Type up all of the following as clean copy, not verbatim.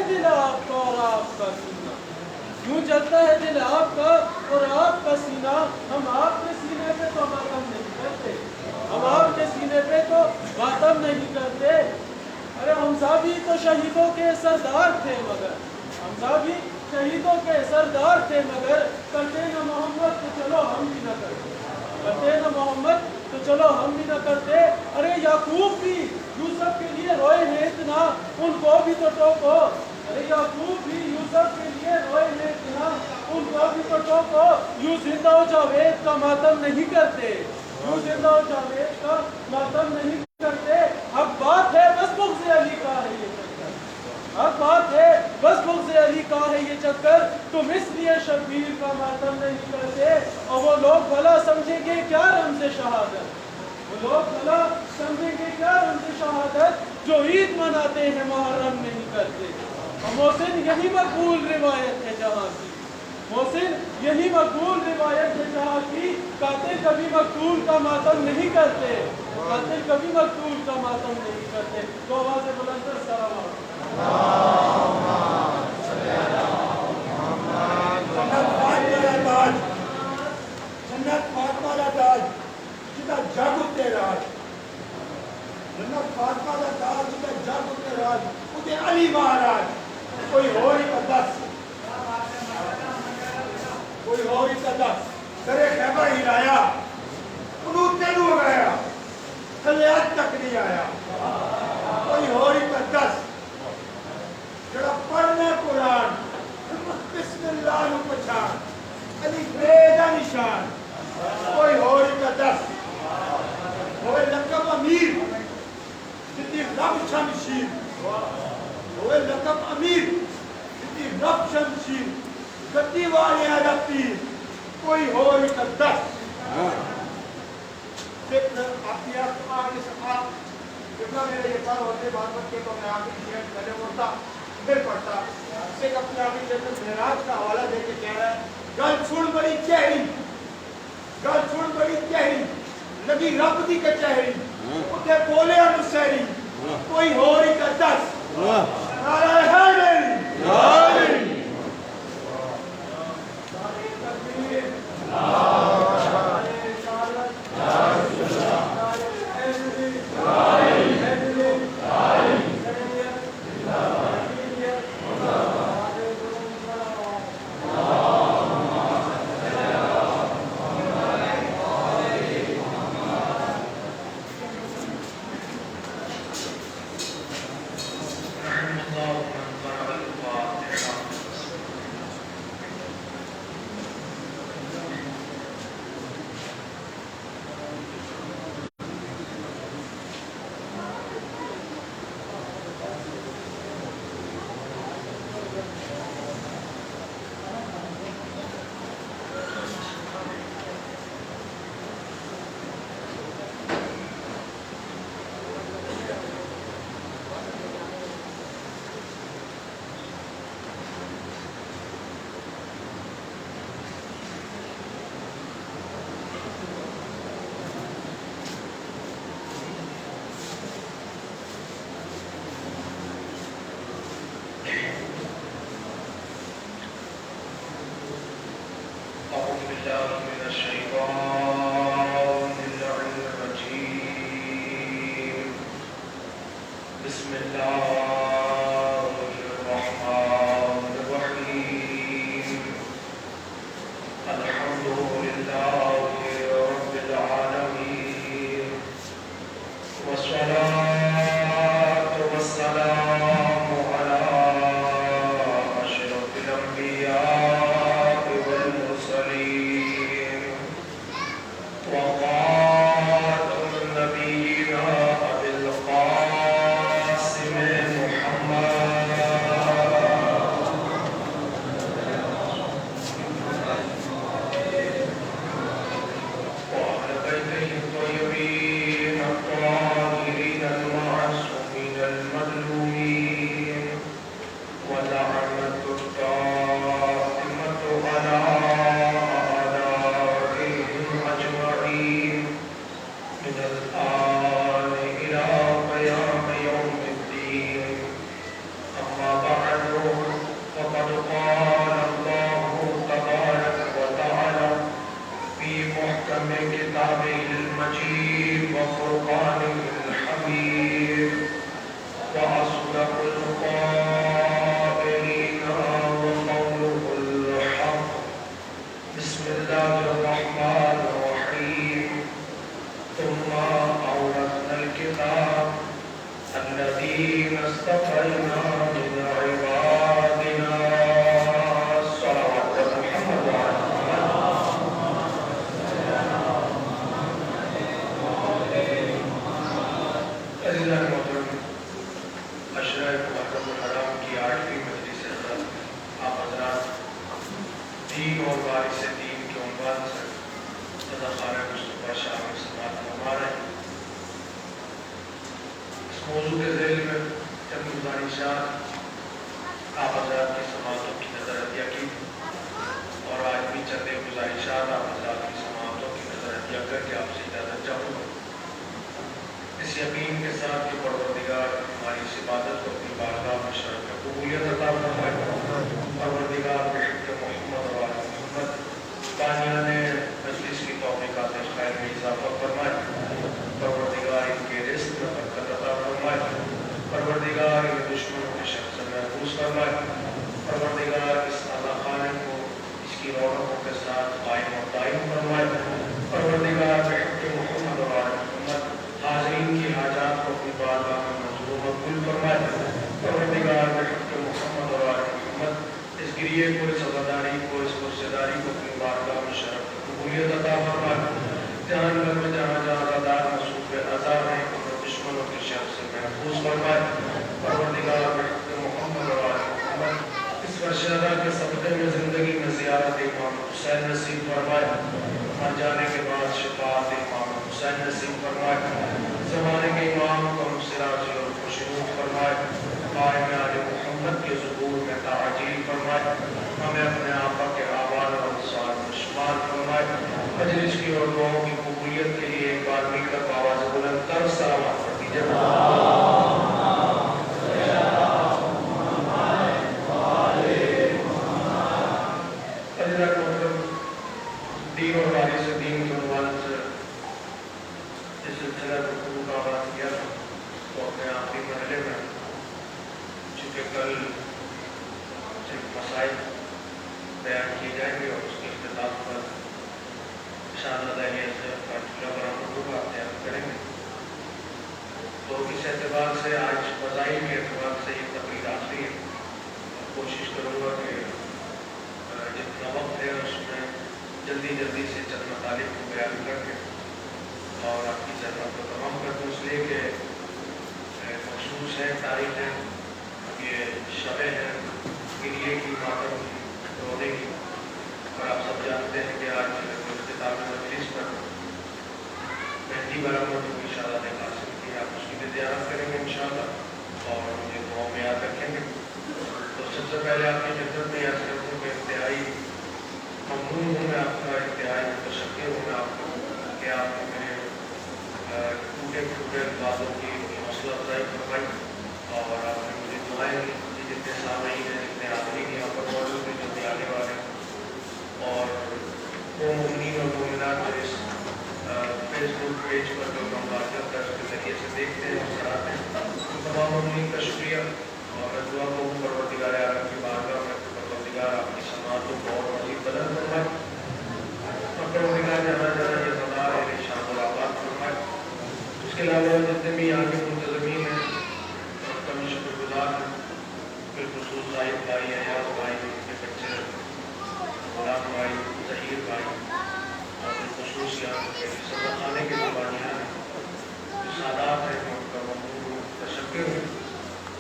دل آپ کا اور آپ کا سینہ، یوں جلتا ہے دل آپ کا اور آپ کا سینہ. ہم آپ کے سینے پہ تو ماتم نہیں کرتے، ہم آپ کے سینے پہ تو ماتم نہیں کرتے. ارے حمزہ بھی تو شہیدوں کے سردار تھے مگر، حمزہ بھی شہیدوں کے سردار تھے مگر کرتے نہ محمد تو چلو ہم بھی نہ کرتے، کرتے نہ محمد تو چلو ہم بھی نہ کرتے. ارے یعقوب بھی یوسف کے لیے روئے ہیں اتنا، ان کو بھی تو ٹوکو. ارے یعقوب بھی یوسف کے لیے روئے ہیں اتنا، ان کو بھی تو ٹوکو. یوں زندہ و جاوید کا ماتم نہیں کرتے، یوں زندہ و جاوید کا ماتم نہیں کرتے. اب بات ہے بس بغض علی کا ہے یہ چکر، اب بات ہے بس بغض علی کا ہے یہ چکر. تم اس لیے شبیر کا ماتم نہیں کرتے، اور وہ لوگ بھلا سمجھیں گے کیا رمز شہادت، وہ لوگ بھلا سمجھیں گے کیا رمز شہادت جو عید مناتے ہیں محرم نہیں کرتے. محسن یہی مقبول روایت ہے جہاں کی، محسن یہی مقبول روایت ہے جہاں کی. قاتل کبھی مقتول کا ماتم نہیں کرتے، قاتل کبھی مقتول کا ماتم نہیں کرتے. تو آواز بلند کر سلام علیکم. جنت فاطمہ دا تاج جدا جگ اتے راج، جنت فاطمہ دا تاج جدا جگ اتے راج، اتے علی مہاراج. کوئی ہو ہی کا دس، کوئی ہو ہی کا دس. درے خیبر ہلایا، انہوں تینوں اگایا، تھلے آج تک نہیں آیا. کوئی ہو ہی کا دس جڑا پڑھنے قرآن بسم اللہ نو پچھان، علی بیدہ نشان. کوئی ہو ہی کا دس ہوئے لقب امیر جتی رب شمشیر، ہوئے لقب امیر جتی رب شمشیر. گدی والے عرب پیر. کوئی ہو ہی کا دس. آپ آگے سے آپ جتنا میرے یہ سال ہوتے بات بات کے تو میں آگے شیئر پہلے اڑتا پھر پڑھتا. ایک اپنے آگے جیسے معراج کا حوالہ دے کے کہہ رہا ہے گل چھوڑ بڑی چہری، گل چھوڑ بڑی چہری لگی رب دی کچہری، اتھے بولے انسہری. کوئی ہو ہی کا دس. نعرہ حیدری وأصدق القائلين وقوله الحق. بسم الله الرحمن الرحيم. ثم أورثنا الكتاب الذين اصطفينا من عبادنا. صلوات محمد وعلى اشرف محرم الحرام کی 8ویں مجلس حضرت آپ حضرات دین اور وارث دین کے عنوان سے صدقہ مصطفیٰ شاہ میں سماعت فرما رہے ہیں. اس موضوع کے ذیل میں چند گزارشات آپ حضرات کی سماعتوں کی نظر عطیہ کی اور آج بھی چند گزارشات آپ حضرات کی سماعتوں کی نظر عطیہ کر کے آپ سے اجازت چاہوں گا. اس یقین کے ساتھ کہ پروردگار ہماری اس عبادت کو اپنی بارگاہ میں شرف میں قبولیت عطا فرمائے. پروردگار بحق محمد اور آل محمد بانیان مجلس کی توفیقات خیر میں اضافہ فرمائے. پروردگار ان کے رزق میں برکت عطا فرمائے. پروردگار ان دشمنوں کے شر سے محفوظ فرمائے. پروردگار اس اعلیٰ خانے کو اس کی رونقوں کے ساتھ قائم و دائم فرمائے. پروردگار بحق محمد اور آل محمد حاضرین کی حاجات کو اپنی بارگاہ میں منظور و مقبول فرمائے. پروردگار بحق محمد اور آل محمد اس گریے کو، اس عزاداری کو، اس قرصداری کو اپنی بارگاہ میں شرف و قبولیت عطا فرمائے. جہان گھر میں جہاں جہاں عزادار مسعود عذاب ہیں انہیں دشمنوں کے شر سے محفوظ فرمائے. پروردگار بحق محمد اور آل محمد اس ورشادہ کے صدقے میں زندگی میں زیارت امام حسین نصیب فرمائے. مر جانے کے بعد شفاعت امام حسین نصیب فرمائے. زمانے کے امام کو ہم سے راضی اور خوشنود فرمائے. قائم آل محمد کے ظہور میں تعجیل فرمائے. ہمیں اپنے آقا کے آباد اور انصار میں شمار فرمائے. مجلس کی اور دعاؤں کی قبولیت کے لیے ایک بار مل کر آواز بلند کر سلامات پڑھ دیجیے. دین اور وارث دین کے عنوان سے اس سلسلہ گفتگو کا آغاز کیا تھا تو اپنے آخری مرحلے میں چونکہ کل صرف مسائل بیان کیے جائیں گے اور اس کے اختتام پر شان دہلیہ سے پارٹیکولر برآمد ہوگا تیار کریں گے. تو اس اعتبار سے آج فضائل کے اعتبار سے یہ تقریر آخری ہے. کوشش کروں گا کہ جتنا وقت ہے اس میں جلدی سے چند مطالب کو بیان کر کے اور آپ کی ضرورت کو تمام کر دوں. اس لیے کہ مخصوص ہے، تاریخ ہے، یہ شبیں ہیں گریے کی، ماتم کی، رونے کی. اور آپ سب جانتے ہیں کہ آج اختتام مجلس پر مہندی برآمد ہوگی شہادت قاسم کی. آپ اس کی بھی زیارت کریں گے انشاءاللہ اور مجھے دعاؤں میں یاد رکھیں گے. تو سب سے پہلے آپ کی خدمت میں یاد کروں کہ انتہائی ممنون ہوں میں آپ کا، انتہائی متشکر ہوں میں آپ کو کہ آپ نے میرے ٹوٹے الفاظوں کی حوصلہ افزائی فرمائی اور آپ نے مجھے دعائیں دی. جتنے سامعین ہیں، جتنے حاضرین یہاں پر موجود ہیں، جتنے آنے والے ہیں اور وہ مومنین اور مومنات جو اس فیس بک پیج پر جو ہم واقعات درس کے ذریعے سے دیکھتے ہیں اور کراتے ہیں، ان تمام مومنین کا شکریہ. اور میں دعا کو پروردگار عالم کی بارگاہ میں پروردگار آپ کی سماعتوں کو اور مزید بلند فرمائے. اور پروردگار جہاں جہاں یہ مدار ہے شان اور آباد فرمائے. اس کے علاوہ جتنے بھی یہاں کے منتظمین ہیں کم شکر گزار ہیں، بالخصوص صاحب بھائی، ایاز بھائی، ان کے بچے غلام بھائی، ظہیر بھائی اور بالخصوص یہاں کے صدر خانے کے زبانیاں ہیں، جو سادات ہیں، میں ان کا ممنون متشکر ہوں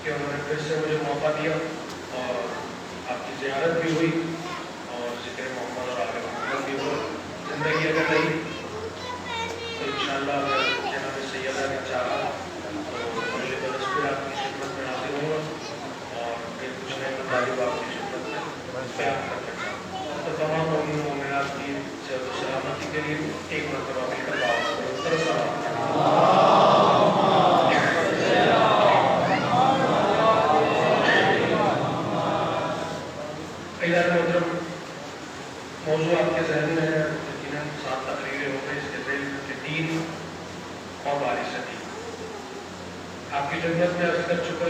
کہ انہوں نے پھر سے مجھے موقع دیا اور آپ کی زیارت بھی ہوئی اور ذکر محمد اور آل محمد بھی ہو. زندگی اگر رہی تو انشاءاللہ اگر جناب سیدہ نے چاہا تو اگلے برس پھر آپ کی خدمت میں حاضر ہوں گا اور پھر کچھ نئے مطالب آپ کی خدمت میں بیان کرنا چاہوں. تو تمام مومنین و مومنات کی صحت و سلامتی کے لیے ایک مرتبہ مل کر آواز کرو سلام. موضوع آپ کے ذہن میں ہے، یقیناً 7 تقریریں ہو گئی اس کے ذیل میں کہ دین اور وارث دین. آپ کی خدمت میں عرض کر چکا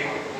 1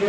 2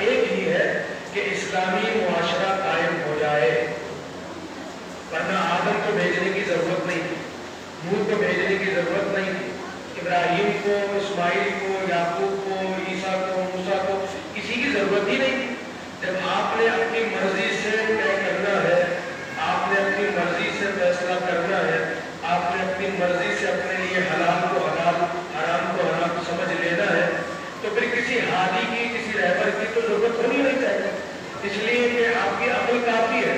ایک ہی ہے کہ اسلامی معاشرہ قائم ہو جائے، ورنہ آدم کو بھیجنے کی ضرورت نہیں تھی، نوح کو بھیجنے کی ضرورت نہیں تھی، ابراہیم کو، اسماعیل کو، یعقوب کو، عیسیٰ کو، موسیٰ کو کسی کی ضرورت ہی نہیں تھی۔ جب آپ نے اپنی مرضی سے طے کرنا ہے، آپ نے اپنی مرضی سے فیصلہ کرنا ہے، آپ نے اپنی مرضی سے اپنے لیے حلال کو حلال، حرام کو حرام سمجھ لینا ہے، تو پھر کسی ہادی کی، کسی رہبر کی تو ضرورت ہونی نہیں چاہیے، اس لیے کہ آپ کی عقل کافی ہے۔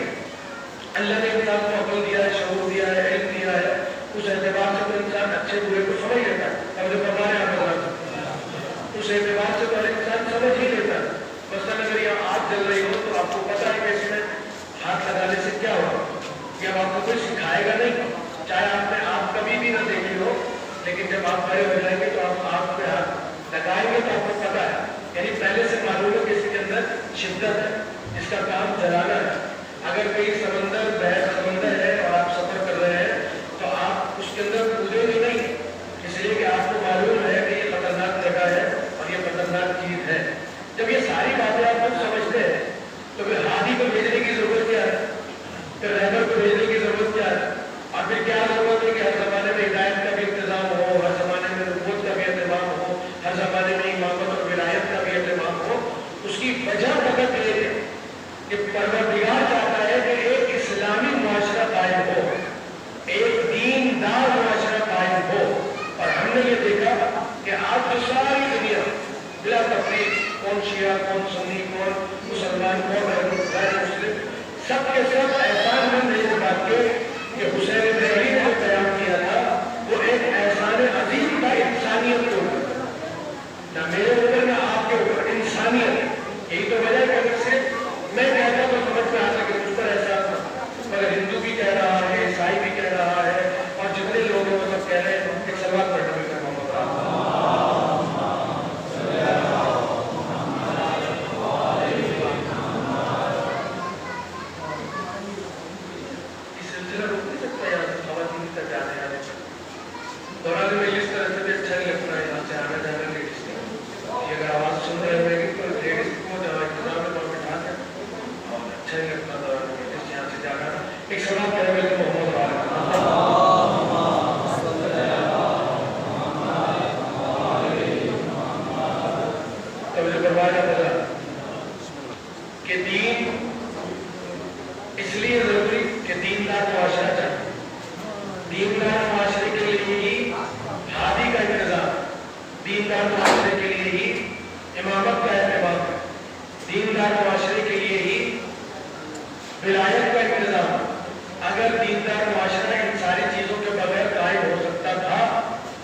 اللہ نے انسان کو عقل دیا ہے، شعور دیا ہے، علم دیا ہے، اس اعتبار سے تو انسان اچھے برے کو سمجھ لیتا ہے۔ اب جو فرمانے آپ اس اعتبار سے تو ہر انسان سمجھ ہی لیتا ہے۔ مثلاً اگر یہ آگ جل رہی ہو تو آپ کو پتہ ہے کہ اس میں ہاتھ لگانے سے کیا ہوگا، یہ اب آپ کو کوئی سکھائے گا نہیں، چاہے آپ نے آگ کبھی بھی نہ دیکھی ہو، لیکن جب آپ بڑے ہو جائیں گے تو آپ آگ پہ ہاتھ لگائیں گے تو آپ کو پتہ ہے، یعنی پہلے سے معلوم ہے کہ اس کے اندر شدت ہے، اس کا کام جلانا ہے۔ اگر کہیں سمندر بحر سمندر ہے اور آپ سفر کر رہے ہیں تو آپ اس کے اندر کودیں گے نہیں، اس لیے کہ آپ کو معلوم ہے کہ یہ خطرناک جگہ ہے اور یہ خطرناک چیز ہے۔ جب یہ ساری باتیں آپ خود سمجھتے ہیں تو پھر ہادی کو بھیجنے کی ضرورت کیا ہے، پھر رہبر کو بھیجنے کی ضرورت کیا ہے، اور پھر کیا ضرورت ہے کہ ہر زمانے میں ہدایت کا بھی انتظام ہو، ہر زمانے میں نبوت کا بھی انتظام ہو، ہر زمانے میں امامت اور ولایت کا بھی انتظام ہو۔ اس کی وجہ فقط یہ ہے کہ پروردگار چاہتا ہے کہ ایک اسلامی معاشرہ قائم ہو، ایک دیندار معاشرہ قائم ہو، اور ہم نے یہ دیکھا کہ آج تو ساری دنیا بلا تفریق، کون شیعہ، کون سنی، کون مسلمان، کون غیر مسلم، سب کے سب احسان مند اس بات کے کہ حسین بریلوی نے جو قیام کیا تھا وہ ایک احسان عظیم تھا انسانیت کے اوپر، نہ میرے اوپر نہ آپ کے اوپر، انسانیت۔ یہی تو وجہ ہے کہ اگر صرف میں کہتا تو سمجھ میں آتا کہ مجھ پر احساس تھا، مگر ہندو بھی کہہ رہا ہے، عیسائی بھی کہہ رہا ہے، اور جتنے لوگ ہیں وہ سب کہہ رہے ہیں۔ ایک سوال پڑھنا بھی کرنا ہوگا، دوران میں اس طرح سے بھی اچھا نہیں لگتا ہے، یہاں سے آنا جانا لیڈیز کو، یہ اگر آواز سن رہے ہوئے گی تو لیڈیز کو جہاں انتظام میں وہاں بٹھا دیں، اور اچھا نہیں لگتا دوران میں لیڈیز یہاں سے جانا۔ ایک سوال کرے ہوئے کہ محمد توجہ کروایا بولا کہ دین اس لیے ضروری کہ دیندار معاشرہ چاہیے، دیندار معاشرے کے لیے ہی ہادی کا انتظام، دیندار معاشرے کے لیے ہی امامت کا اہتمام، دیندار معاشرے کے لیے ہی ولایت کا انتظام۔ اگر دیندار معاشرہ ان ساری چیزوں کے بغیر قائم ہو سکتا تھا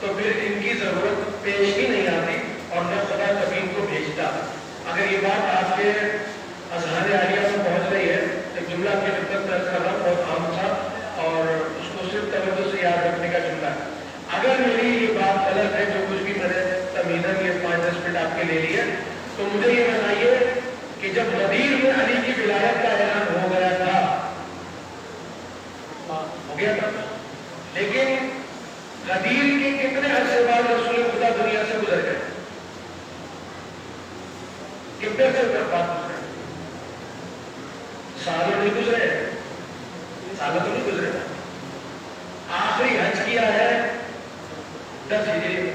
تو پھر ان کی ضرورت پیش ہی نہیں آتی اور نہ خدا کبھی ان کو بھیجتا۔ اگر یہ بات آپ کے اذہان عالیہ میں پہنچ رہی ہے، ایک جملہ کی خدمت میں کر رہا ہوں، بہت عام تھا اور اس کو صرف توجہ سے یاد رکھنے کا جملہ ہے۔ اگر میری یہ بات غلط ہے، جو کچھ بھی میں نے تمہیداً یہ 5-10 منٹ آپ کے لے لیے، تو مجھے یہ بتائیے کہ جب غدیر میں علی کی ولایت کا اعلان ہو گیا تھا، ہو گیا تھا، لیکن غدیر کے کتنے عرصے بعد رسول خدا دنیا سے گزر گئے؟ کتنے عرصے بعد گزرے؟ سالوں نہیں گزرے، سالوں تو نہیں گزرے۔ آخری حج کیا ہے 10 ہجری،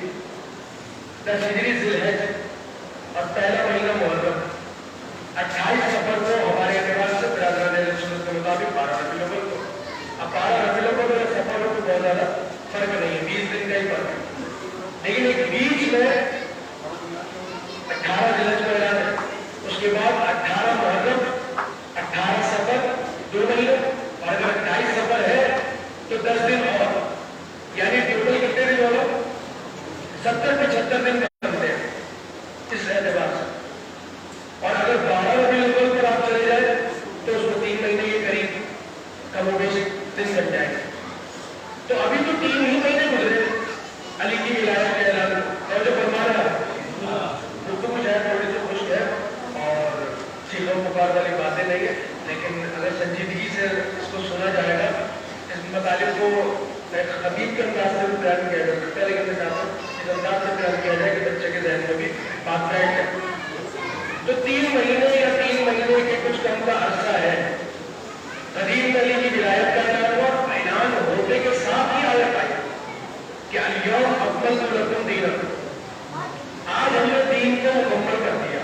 10 ہجری ذی الحج اور پہلا مہینہ محرم، 28 صفر کو ہمارے اعتبار سے برادران اہل سنت کے مطابق 12 ربیع الاول کو، اب 12 ربیع الاول اور صفر میں بہت زیادہ فرق نہیں ہے، 20 دن کا ہی فرق ہے، لیکن ایک بیچ میں 18 ذی الحج کا اعلان ہے، اس کے بعد 18 محرم، 18 صفر 2 مہینے، اور اگر 28 صفر ہے تو 10 دن اور، یعنی ٹوٹل کتنے دن ہوگا؟ 70-75 دن بنتے ہیں اس اعتبار سے۔ اور اگر 12 ربیع الاول پر آپ چلے جائیں تو اس کو 3 مہینے کے قریب کم و بیش دن بن جائیں گے، تو ابھی تو 3 ہی مہینے گزرے علی کی ولایت کے اعلان اور جو فرما رہا ہے گفتگو شاید تھوڑی سی خشک ہے اور چیزوں پکار والی باتیں نہیں ہے، لیکن اگر سنجیدگی سے اس کو سنا جائے گا، اس مطالب کو ایک خطیب کے انداز سے بھی بیان کیا جا سکتا ہے، لیکن میں چاہتا ہوں اس انداز سے بیان کیا جائے کہ بچے کے ذہن میں بھی بات بیٹھ جائے۔ تو کا عرصہ ہے. قدیم علی کی ولایت کا اعلان ہوا, اعلان ہونے کے ساتھ ہی آیت آئی کہ الیوم اکملت لکم دینکم, آج ہم نے دین کو مکمل کر دیا.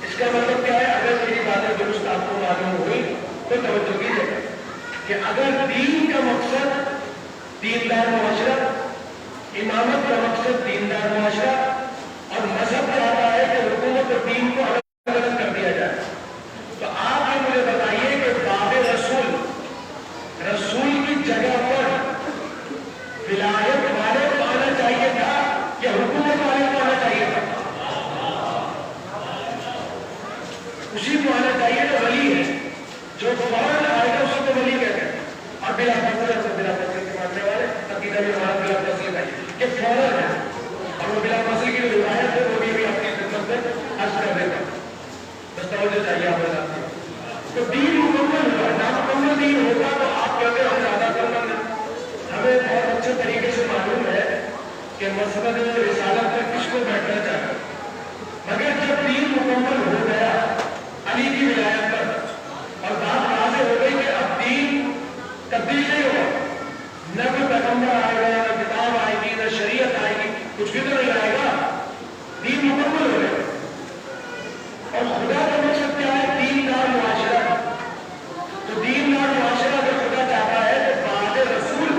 اس کا مطلب کیا ہے؟ اگر میری باتیں درست آپ کو معلوم ہوئی تو توجہ کیجیے گا کہ اگر دین کا مقصد دیندار معاشرہ, امامت کا مقصد دیندار معاشرہ, اور مذہب چاہتا ہے کہ حکومت اور دین کو الگ الگ کر دیا جائے, تو آپ یہ مجھے بتائیے کہ باب رسول, رسول کی جگہ پر ولایت والے کو آنا چاہیے تھا یا حکومت والے کو آنا چاہیے تھا؟ اسی کو آنا چاہیے جو ولی ہے, جو فوراً آئے گا اسی کو ولی کہتے ہیں. اور بلا فصل کے ماننے والے عقیدہ بھی ہمارا بلا فصل کا کہ فوراً ہے, اور وہ بلا فصل کی جو روایت ہے وہ بھی اپنی خدمت سے عرض کر دیتا ہے. بس توجہ چاہیے آپ بتاتے ہیں. تو دین مکمل ہوا, نامکمل دین ہوگا تو آپ کہتے ہیں ہم زیادہ کمل ہیں. ہمیں بہت اچھے طریقے سے معلوم ہے کہ مسند رسالت میں کس کو بیٹھنا چاہیے, مگر جب دین مکمل ہو گیا علی کی ولایت پر اور بات واضح ہو گئی کہ اب دین تبدیل نہیں ہوگا, نہ کوئی پیغمبر آئے گا, نہ کتاب آئے گی, نہ شریعت آئے گی, کچھ بھی تو نہیں آئے گا, دین مکمل ہو گیا. اور خدا کا مقصد کیا ہے؟ دیندار معاشرہ. تو دیندار معاشرہ جو خدا چاہتا ہے کہ بعد رسول,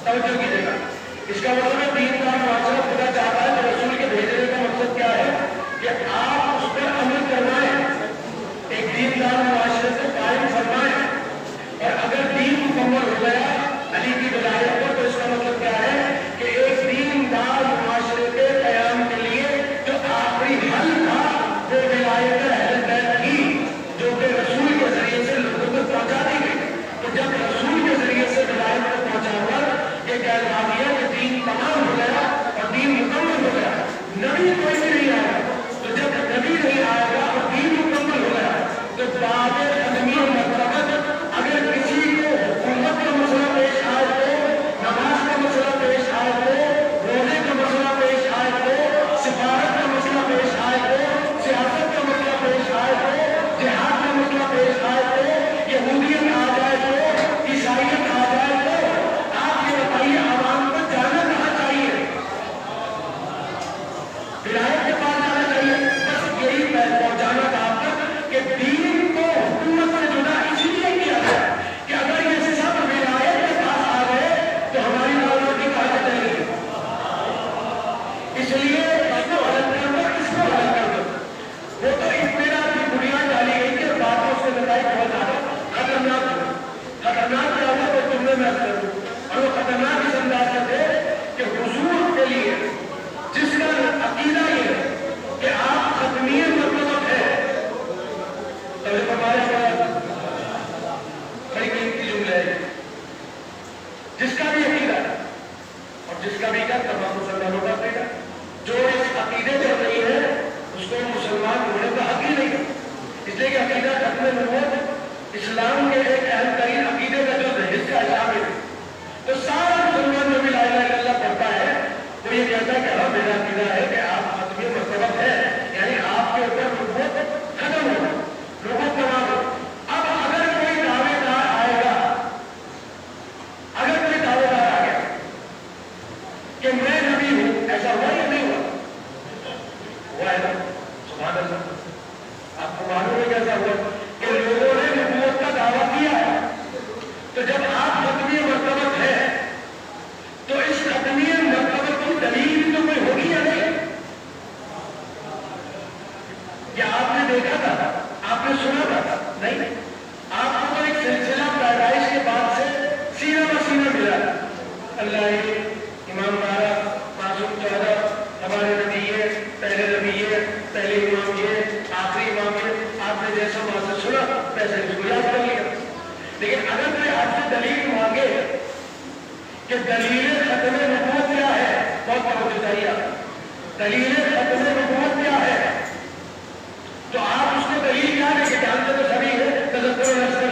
توجہ کیجیے گا, اس کا مطلب ہے دیندار معاشرہ خدا چاہتا ہے کہ رسول کے بھیجنے کا مقصد کیا ہے کہ آپ اس پر عمل کروائیں, ایک دیندار معاشرے سے قائم فرمائیں. اور اگر دین مکمل ہو گیا علی کی ولایت پر تو اس کا مطلب کیا ہے کہ ایک دیندار معاشرے کے قیام کے لیے جو آخری حل تھا وہ ولایت اہل بیت کی, جو کہ رسول کے ذریعے سے لوگوں تک پہنچا دی گئی. تو جب رسول کے ذریعے سے ولایت کو پہنچا کر یہ کہا دیا کہ دین تمام ہو گیا اور دین مکمل ہو گیا, نبی کوئی بھی نہیں آیا. تو جب نبی نہیں آئے گا اور دین مکمل ہو گیا تو باب ختمی مرتبت اگر کسی کو حکومت کا مسئلہ پیش آئے تو, نماز کا مسئلہ پیش آئے تو, روزے کا مسئلہ پیش آئے تو, سفارت کا مسئلہ پیش آئے تو, سیاست کا مسئلہ پیش آئے تو, جہاد کا مسئلہ پیش آئے تو, یہودیت آ جائے تو, عیسائیت آ جائے تو, آپ یہ بتائیے عوام کو جانا کہاں چاہیے؟ ولایت کے پاس جانا چاہیے. بس یہی پہنچانا تھا آپ تک کہ دین کو حکومت سے جدا اس لیے کیا گیا کہ اگر یہ سب ولایت کے پاس آ گئے تو ہماری دولت کی کہاں چلے گی. اس لیے اس کو الگ کر دو, اس کو الگ کر دو. وہ تو اختلاف کی بنیاد ڈالی گئی کہ باتوں سے نتائج بہت زیادہ خطرناک کیا ہوا تو تم نے میں کر دوں. اور وہ خطرناک اس انداز سے تھے کہ حضور کے لیے جس کا عقیدہ یہ ہے کہ آپ ختمی مرتبہ ہے, تو ہمارے بڑی قیمتی جملہ ہے, جس کا بھی عقیدہ اور جس کا بھی کیا تمام مسلمانوں کا عقیدہ, جو اس عقیدے پر نہیں ہے اس کو مسلمان ہونے کا حق ہی نہیں ہے. اس لیے کہ عقیدہ ختم نبوت اسلام کے ایک اہم ترین عقیدے کا جو حصہ اسلام ہے. تو سارا مسلمان جو بھی لا الہ الا اللہ پڑھتا ہے وہ یہ کہتا ہے کہ ہاں میرا عقیدہ ہے کہ آپ ختمی مرتبہ ہے, یعنی آپ کے اوپر نبوت ختم ہو, نبوت تمام ہو. اب اگر کوئی دعوے دار آئے گا, اگر کوئی دعوے دار آ گیا کہ میں نبی ہوں, ایسا ہوا یا نہیں ہوا؟ ہوا ہے نا, سبحان اللہ. آپ کو معلوم ہے کیسا ہوا کہ لوگوں نے نبوت کا دعویٰ کیا ہے. تو جب آپ ختمی مرتبہ ہے تو اس ختمی مرتبہ کی دلیل تو کوئی ہوگی یا نہیں؟ کیا آپ نے دیکھا تھا, آپ نے سنا تھا؟ نہیں. آپ کو تو ایک سلسلہ پیدائش کے بعد سے سینہ بسینہ ملا. اللہ امام بارہ, معصوم 14, ہمارے نبی یہ, پہلے نبی یہ, پہلے امام یہ, آخری امام یہ, آپ نے جیسا وہاں سے سنا ویسے اس کو یاد کر لیا. لیکن اگر کوئی آپ سے دلیل مانگے کہ دلیل ختم نبوت کیا ہے, بہت توجہ چاہیے, دلیل ختم نبوت کیا ہے, تو آپ اس کو دلیل کیا دیں کہ جانتے تو سبھی ہے, تذکر نصر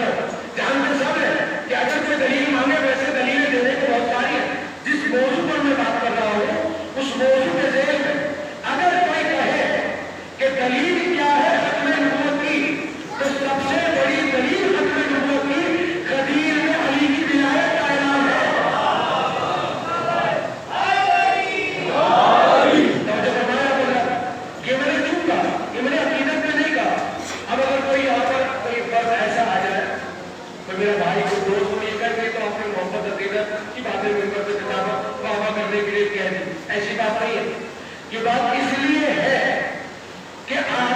جانتے سب ہے کہ اگر کوئی دلیل مانگے ویسے دلیلیں دینے کو بہت ساری ہیں. جس موضوع پر میں بات کر رہا ہوں اس موضوع کے ذیل میں اگر کوئی کہے کہ دلیل کیا ہے ختم نبوت کی, تو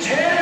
6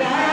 12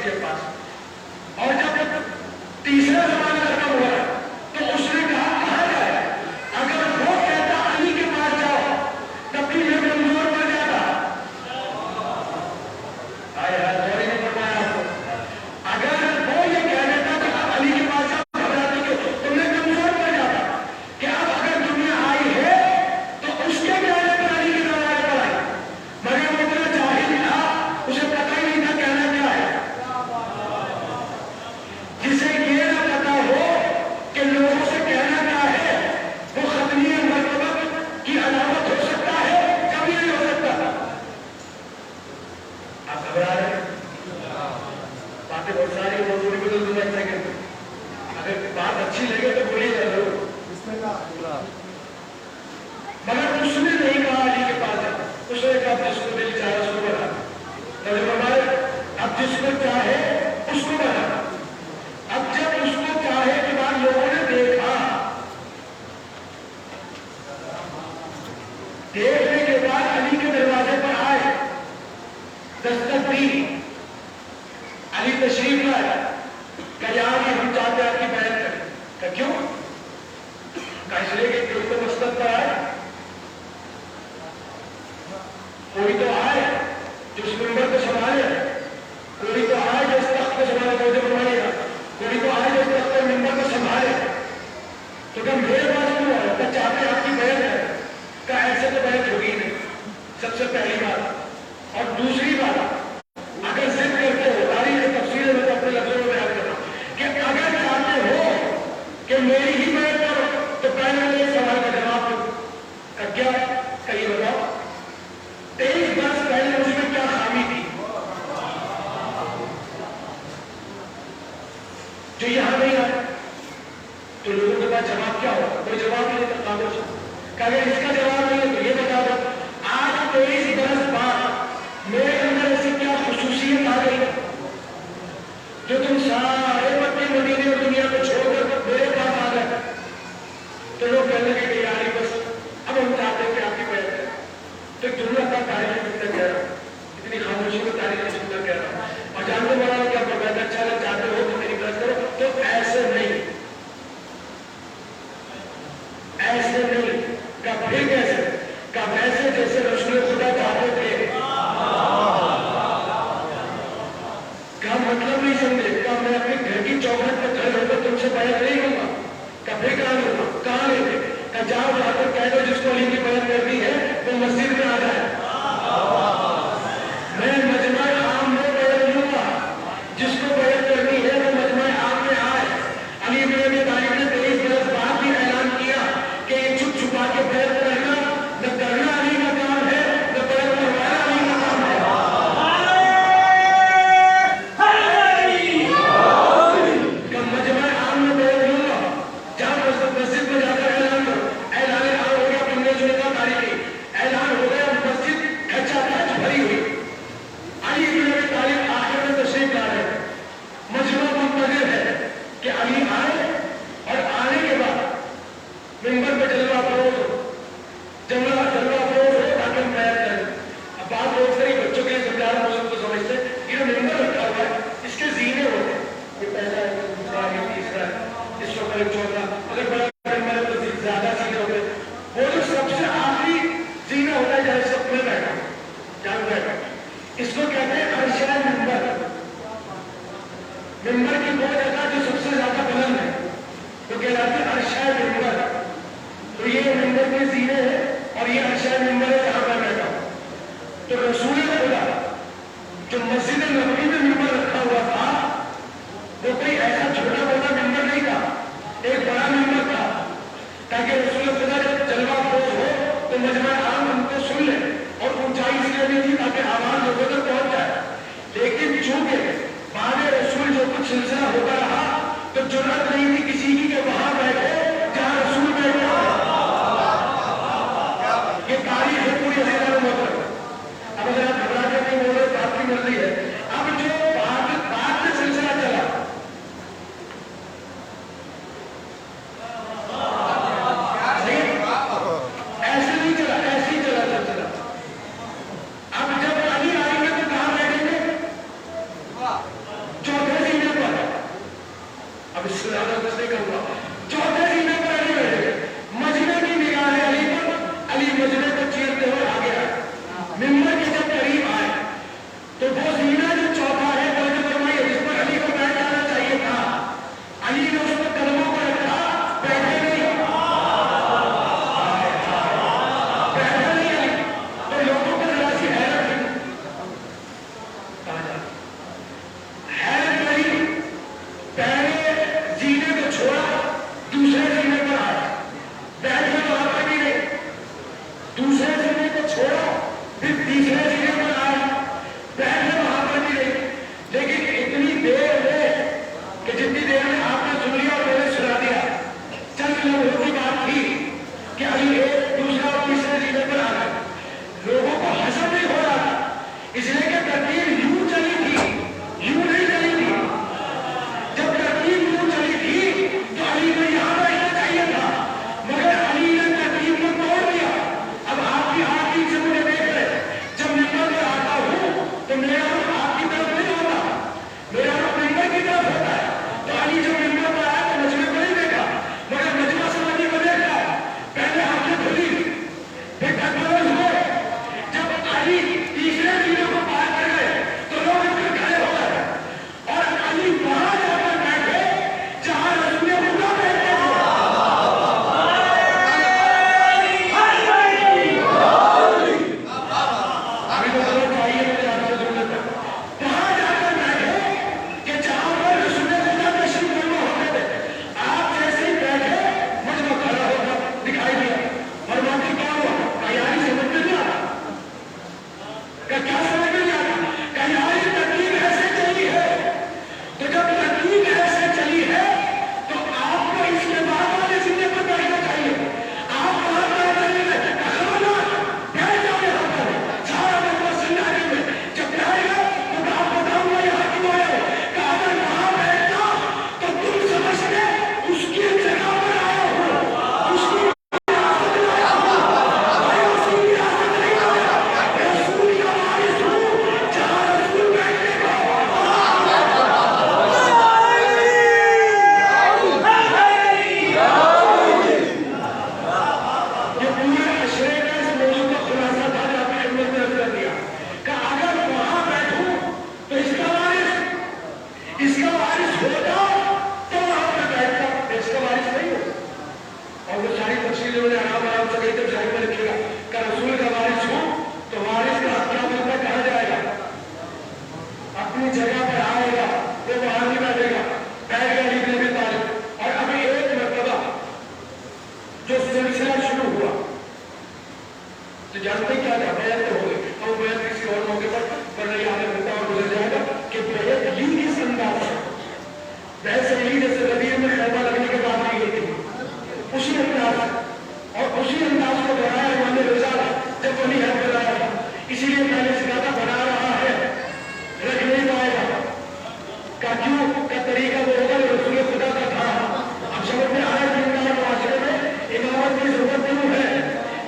اس کے پاس. اور جب تیسرا زمانہ ختم ہوا تو اس نے کہا کہاں جائے؟ اگر وہ کہتا علی کے پاس جاؤ تب بھی میں کمزور پڑ جاتا. سوری نے فرمایا آپ کو اگر وہ یہ کہہ دیتا کہ آپ علی کے پاس جاؤ گھبراتے کیوں تو میں کمزور پڑ جاتا کہ اب اگر دنیا آئی ہے تو اس کے کہنے پر علی کے دروازے پر آئی. مگر وہ اتنا جاہل تھا اسے پتہ ہی نہیں تھا کہنا کیا ہے. جسے یہ نہ پتا ہو کہ لوگوں سے کہنا کیا ہے وہ ختمی مرتبہ کی علامت ہو سکتا ہے کبھی نہیں ہو سکتا. آپ گھبرا رہے ہیں باتیں بہت ساری موضوع بدل دوں ایک سیکنڈ. اگر بات اچھی لگے تو بولیے گا ضرور. مگر اس نے نہیں کہا علی کے پاس جا. اس نے کہا جس کو دل چاہے اس کو بنا. ہمارے اب جس کو چاہے اس کو بنا. اب جب اس کو چاہے کے بعد لوگوں نے دیکھا دیکھنے کے بعد علی کے دروازے پر آئے دستک دی. علی تشریف لائے کہ یار یہ ہم چاہتے ہیں آپ کی بیعت کریں. کہ کیوں؟ کہ اس لیے کہ کوئی تو مسلط پر آئے کوئی تو آئے جو اس منبر کو سنبھالے کوئی تو آئے جو اس تخت کو سنبھالے توجہ فرمائیے گا کوئی تو آئے جو اس تخت کو منبر کو سنبھالے. تو کہ میرے پاس کیوں ہے کہ چاہتے آپ کی بیعت ہے کہ ایسے تو بیعت ہوگی نہیں. سب سے پہلی بات. اور دوسری بات اگر ضد کرتے ہو تاریخ تفصیل میں تو اپنے لفظوں میں بیان کرنا کہ اگر چاہتے ہو کہ میری ہی بیعت کرو تو پہلے میں ایک سوال کا جواب دو کہ کیا کہیے بتاؤ 23 برس پہلے مجھ میں کیا خامی تھی جو یہاں نہیں آئے. تو لوگوں کے پاس جواب کیا ہوگا؟ کوئی جواب نہیں دیتا. کہ اگر اس کا جواب نہیں ہے تو یہ بتا دو آج 23 برس بعد میرے اندر ایسی کیا خصوصیت آ گئی جو تم سارے مکے مدینے اور دنیا کو چھوڑ کر میرے پاس آ گئے. تو لوگ کہنے لگے کہ یار بس اب ہم چاہتے ہیں کہ آپ کی بیعت کریں. تو ایک جملہ تھا تاریخ سننا کہہ رہا ہوں اتنی خاموشی میں تاریخ سننا کہہ رہا ہوں. اور جانتے والا کیا فرمایا اچھا اگر چاہتے ہو تو میری بیعت کرو. تو ایسے نہیں کا پھر کیسے کا ویسے جیسے رسول خدا چاہتے تھے. کا مطلب نہیں سمجھے کا میں اپنے گھر کی چوکھٹ پر کھڑے ہو کر تم سے بیعت نہیں کروں گا. کا پھر کہاں لوں گا کہاں لیں گے کہ جاؤ جا کر کہہ دو جس کو علی کی بیعت کرنی ہے وہ مسجد میں آ جائے. میں مجمع عام میں بیعت لوں گا. جس کو بیعت کرنی ہے وہ مجمع عام میں آئے. علی بن ابی طالب نے 23 برس بعد بھی اعلان کیا کہ یہ چھپ چھپا کے بیعت کرنا نہ کرنا علی کا کام ہے نہ بیعت کروانا علی کا کام ہے. کہ مجمع عام میں بیعت لوں گا. جہاں مسجد میں جا کر اعلان کرو. اعلان ہو گیا بننے جو کا تاریخی اعلان ہو گیا مسجد کچا کچ بھری ہوئی. علی بن ابی طالب آخر میں تشریف لا رہے ہیں. مجمع منتظر ہے کہ علی آئے اور آنے کے بعد منبر پہ جلوہ فروز ہو جلوہ فروز ہو تاکہ ہم بیعت کریں. اب بات روز کری بچوں کے لیے سمجھا رہا ہوں کو سمجھتے یہ جو منبر رکھا ہوا ہے اس کے زینے ہوتے ہیں. یہ پہلا ہے دوسرا ہے تیسرا ہے اس وقت ایک چوتھا اگر بڑا منبر ہے تو زیادہ زینے ہوتے ہیں. وہ جو سب سے آخری زینہ ہوتا ہے جہاں سب میں بیٹھا جہاں بیٹھا اس کو کہتے ہیں عرشہ منبر. منبر کی وہ جگہ جو سب سے زیادہ بلند ہے تو کہلاتے ہیں عرشہ منبر. تو یہ منبر کے زینے ہیں اور یہ عرشہ منبر ہے جہاں میں بیٹھا ہوں. تو رسول خدا جو مسجد نبوی میں منبر رکھا ہوا تھا وہ کوئی ایسا چھوٹا موٹا منبر نہیں تھا ایک بڑا منبر تھا تاکہ رسول خدا جب جلوہ فروز ہو تو مجمع عام ان کو سن لے. اور اونچائی اس لیے نہیں تھی تاکہ آواز لوگوں تک پہنچ جائے. لیکن چونکہ بعد رسول جو کچھ سلسلہ ہوتا رہا تو جرأت نہیں تھی کسی کی کہ وہاں بیٹھے جہاں رسول بیٹھے. یہ تاریخ ہے پوری حیدر محترم. اب اگر آپ گھبرا کر نہیں بول رہے تو آپ کی مرضی ہے. اب جو بعد میں سلسلہ چلا ایسے نہیں چلا ایسے ہی چلا سلسلہ. اب جب علی آئیں گے تو کہاں بیٹھیں گے اب اس سے زیادہ کچھ نہیں کروں گا. چوتھے سینے پر علی بیٹھے. مجمع کی نگاہ علی پر. علی مجمع کو چیرتے ہوئے آگے آئے. ممبر کے جب قریب آئے تو وہ زینہ جو چوتھا ہے توجہ فرمائیے جس پر علی کو بیٹھ جانا چاہیے تھا, علی نے اس پر قدموں کو رکھا, بیٹھے نہیں. بیٹھے نہیں علی. تو لوگوں کو ذرا سی حیرت ہوئی. کہاں جا حیرت نہیں. پہلے زینے کو چھوڑا, دوسرے زینے پر آیا. بیٹھے وہاں پر بھی نہیں. دوسرے زینے کو چھوڑا, پھر تیسرے زینے پر آیا. بیٹھے وہاں پر بھی نہیں. لیکن اتنی دیر ہے کہ جتنی دیر میں آپ نے سن لیا اور میں نے سنا دیا, چند لمحوں کی بات تھی کہ علی ایک دوسرا اور تیسرے زینے پر آ گئے. لوگوں کو حسن نہیں ہو رہا تھا, اس لیے کہ ترتیب یوں چلی تھی, یوں نہیں چلی تھی. جب ترتیب یوں چلی تھی تو علی کو یہاں بیٹھنا چاہیے تھا, مگر علی نے ترتیب کو توڑ دیا. اب آپ کی ہاتھ سے مجھے دیکھ رہے, جب ممبر میں آتا ہوں تو میرا رخ آپ کی طرف نہیں ہوتا, میرا رخ ممبر کی طرف ہوتا ہے. تو علی جب ممبر پر آیا تو مجمع کو نہیں دیکھا, مگر مجمع سمجھنے کو دیکھا. پہلے ہاتھ میں کھلی, پھر ڈھکوس ہوئے. جب علی تیسرے زینے کو پار کر گئے تو لوگ ان کے کھڑے ہو گئے اور علی وہاں جا کر بیٹھے جہاں رسول خدا بیٹھتے تھے. ابھی تو چلو چاہیے مجھے آپ سے ضرورت ہے. وہاں جا کر بیٹھے کہ جہاں پر رسول خدا تشریف فرما ہوتے تھے. آپ جیسے ہی بیٹھے مجمع کھڑا ہوگا دکھائی دیا. اور باقی کیا ہوا, تیاری سمجھ میں نہیں آتا. کیا سمجھ میں نہیں آتا کہ یاری ترتیب ایسے چلی ہے. تو جب ترتیب ایسے چلی ہے تو آپ کو اس کے بعد والے زندے پر بیٹھنا چاہیے. آپ وہاں پر بیٹھ جائیں, بیٹھ جاؤ یہاں پر, سارا مطلب سنانے میں. جب بیٹھ گئے تو آپ بتاؤں گا یہاں کیوں آئے ہو, کہ اگر وہاں بیٹھتا تو تم سمجھتے اس کی جگہ پر آیا ہو, اس کی جانتے کیا تھا, بیعت تو ہو گئی. اور بیعت کسی اور موقع پر نہیں آنے ملتا اور گزر جائے گا کہ بیعت یوں اس انداز ہے. ویسے ہی جیسے غدیر میں خیمہ لگنے کے بعد نہیں گئی تھی, اسی انداز اور اسی انداز کو بنایا امام رضا جب ولی ہے بنایا تھا. اسی لیے میں نے زیادہ بنا رہا ہے, رکھ نہیں پائے گا کا کیوں کا طریقہ وہ ہوگا جو رسول خدا کا تھا. اب سمجھ میں آیا دیندار معاشرے میں امامت کی ضرورت کیوں ہے.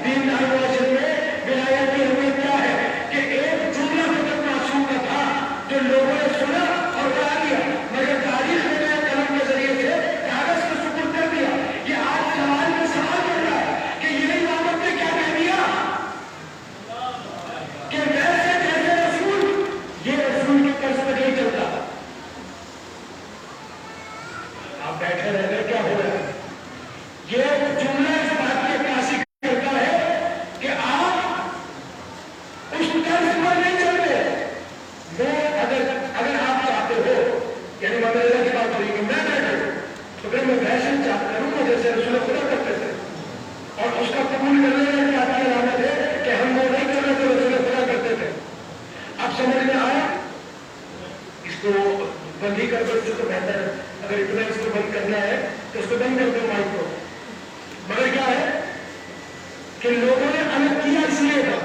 دیندار معاشرے میں ولایت کی اہمیت کیا ہے کہ ایک جملہ فقط معصوم کا تھا جو لوگوں نے سنا اور بنا دیا, مگر تاریخ میں قلم کے ذریعے سے کاغذ کو سپرد کر دیا. یہ آج سوال میں سوال کر رہا ہے کہ یہ امامت نے کیا کہہ دیا کہ ویسے جیسے رسول, یہ رسول کے قرض پر نہیں چلتا. آپ بیٹھے رہ گئے, کیا ہو رہا ہے. یہ جملہ اس بات کی عکاسی کرتا ہے کہ آپ اس طرز پر نہیں چل رہے. میں اگر آپ چاہتے ہو, یعنی مدرسہ کی بات ہوئی کہ میں بیٹھے تو پھر میں ویسے کروں گا جیسے رسول خدا کرتے تھے, اور اس کا قبول کرنے میں بھی آپ کی علامت ہے کہ ہم وہ نہیں کر رہے تھے رسول خدا کرتے تھے. اب سمجھ میں آیا. اس کو بند ہی کر دو, اس سے تو بہتر ہے. اگر اتنا اس کو بند کرنا ہے تو اس کو بند کر دو مائک کو. مگر کیا ہے کہ لوگوں نے الگ کیا اس لیے تھا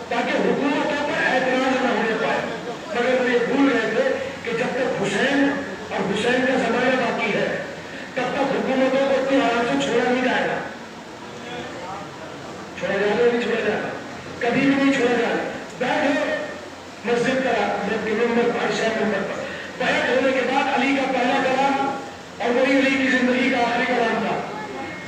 تاکہ حکومتوں پر اعتراض نہ ہونے پائے. مگر وہ یہ بھول گئے تھے کہ جب تک حسین اور حسین کا زمانہ باقی ہے تب تک حکومتوں کو اتنی آرام سے چھوڑا نہیں جائے گا. چھوڑا جانا نہیں چھوڑا جانا, کبھی بھی نہیں چھوڑا جانا. بیٹھو مسجد کا نمبر بادشاہ نمبر پر بیعت ہونے کے بعد علی کا پہلا کلام اور وہی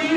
3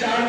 4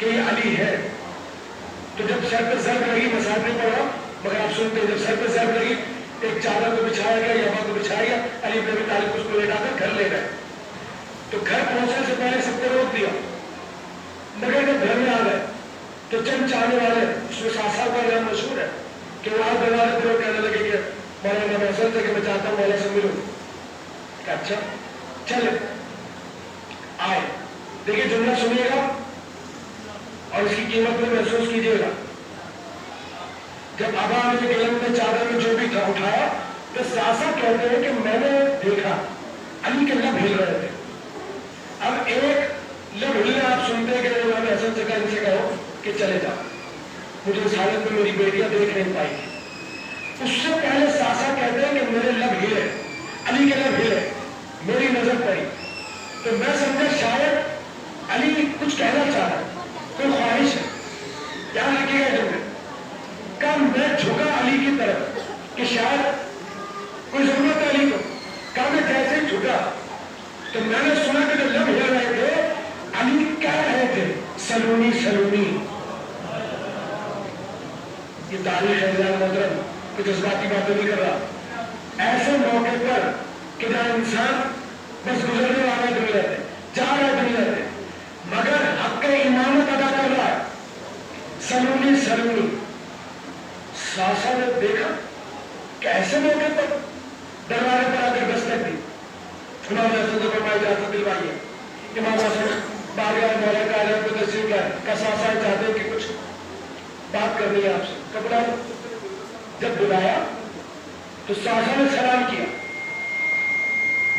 کہ یہ علی ہے. تو جب سر پہ ضرب لگی، مسائل نہیں پڑا مگر آپ سنتے ہیں، جب سر پہ ضرب لگی ایک چادر کو بچھایا گیا، یما کو بچھایا گیا، علی بن ابی طالب اس کو لے جا کر گھر لے گئے. تو گھر پہنچنے سے پہلے سب کو روک دیا، مگر جب گھر میں آ گئے تو چند چاہنے والے، اس میں ساسا کا نام مشہور ہے کہ وہاں دروازے پر کہنے لگے کہ مولانا محسن سے کہ میں چاہتا ہوں مولا سے ملوں. کہ اچھا چلے آئے. دیکھیے جملہ سنیے گا اور اس کی قیمت میں محسوس کیجیے گا. جب ابا نے قلم میں چادر میں جو بھی تھا اٹھایا تو ساسا کہتے ہیں کہ میں نے دیکھا علی کے لب ہل رہے تھے. اب ایک لب ہلنا آپ سنتے ہیں کہ مولانا حسن سے ان سے کہو کہ چلے جاؤ، مجھے اس حالت میں میری بیٹیاں دیکھ نہیں پائی تھی. اس سے پہلے ساسا کہتے ہیں کہ میرے لب ہلے، علی کے لب ہلے، میری نظر پڑی تو میں سمجھا شاید علی کچھ کہنا چاہ رہا ہے، کوئی خواہش ہے. یہاں لگے گا جب کم میں جھکا علی کی طرف کہ شاید کوئی ضرورت ہے علی کو. کم میں جیسے ہی جھکا تو میں نے سنا کہ جو لب ہل رہے تھے علی کہہ رہے تھے سلونی سلونی. یہ تاریخ ہے محترم، کوئی جذباتی باتیں نہیں کر رہا. ایسے موقع پر کہ جہاں انسان بس گزرنے والا دنیا ہے، جا رہا ہے دنیا ہے، مگر حق امامت ادا کر رہا ہے. سلونی سلونی. ساسا نے دیکھا کہ ایسے موقع پر دروازے پر آ کر دستک دی. امام حسن سے فرمایا اجازت دلوائیے. امام حسن بارگاہ مولا کائنات کو تشریف لائے. کہ ساسا چاہتے ہیں کہ کچھ بات کرنی ہے آپ سے. کپڑا جب بلایا تو ساسا نے سلام کیا.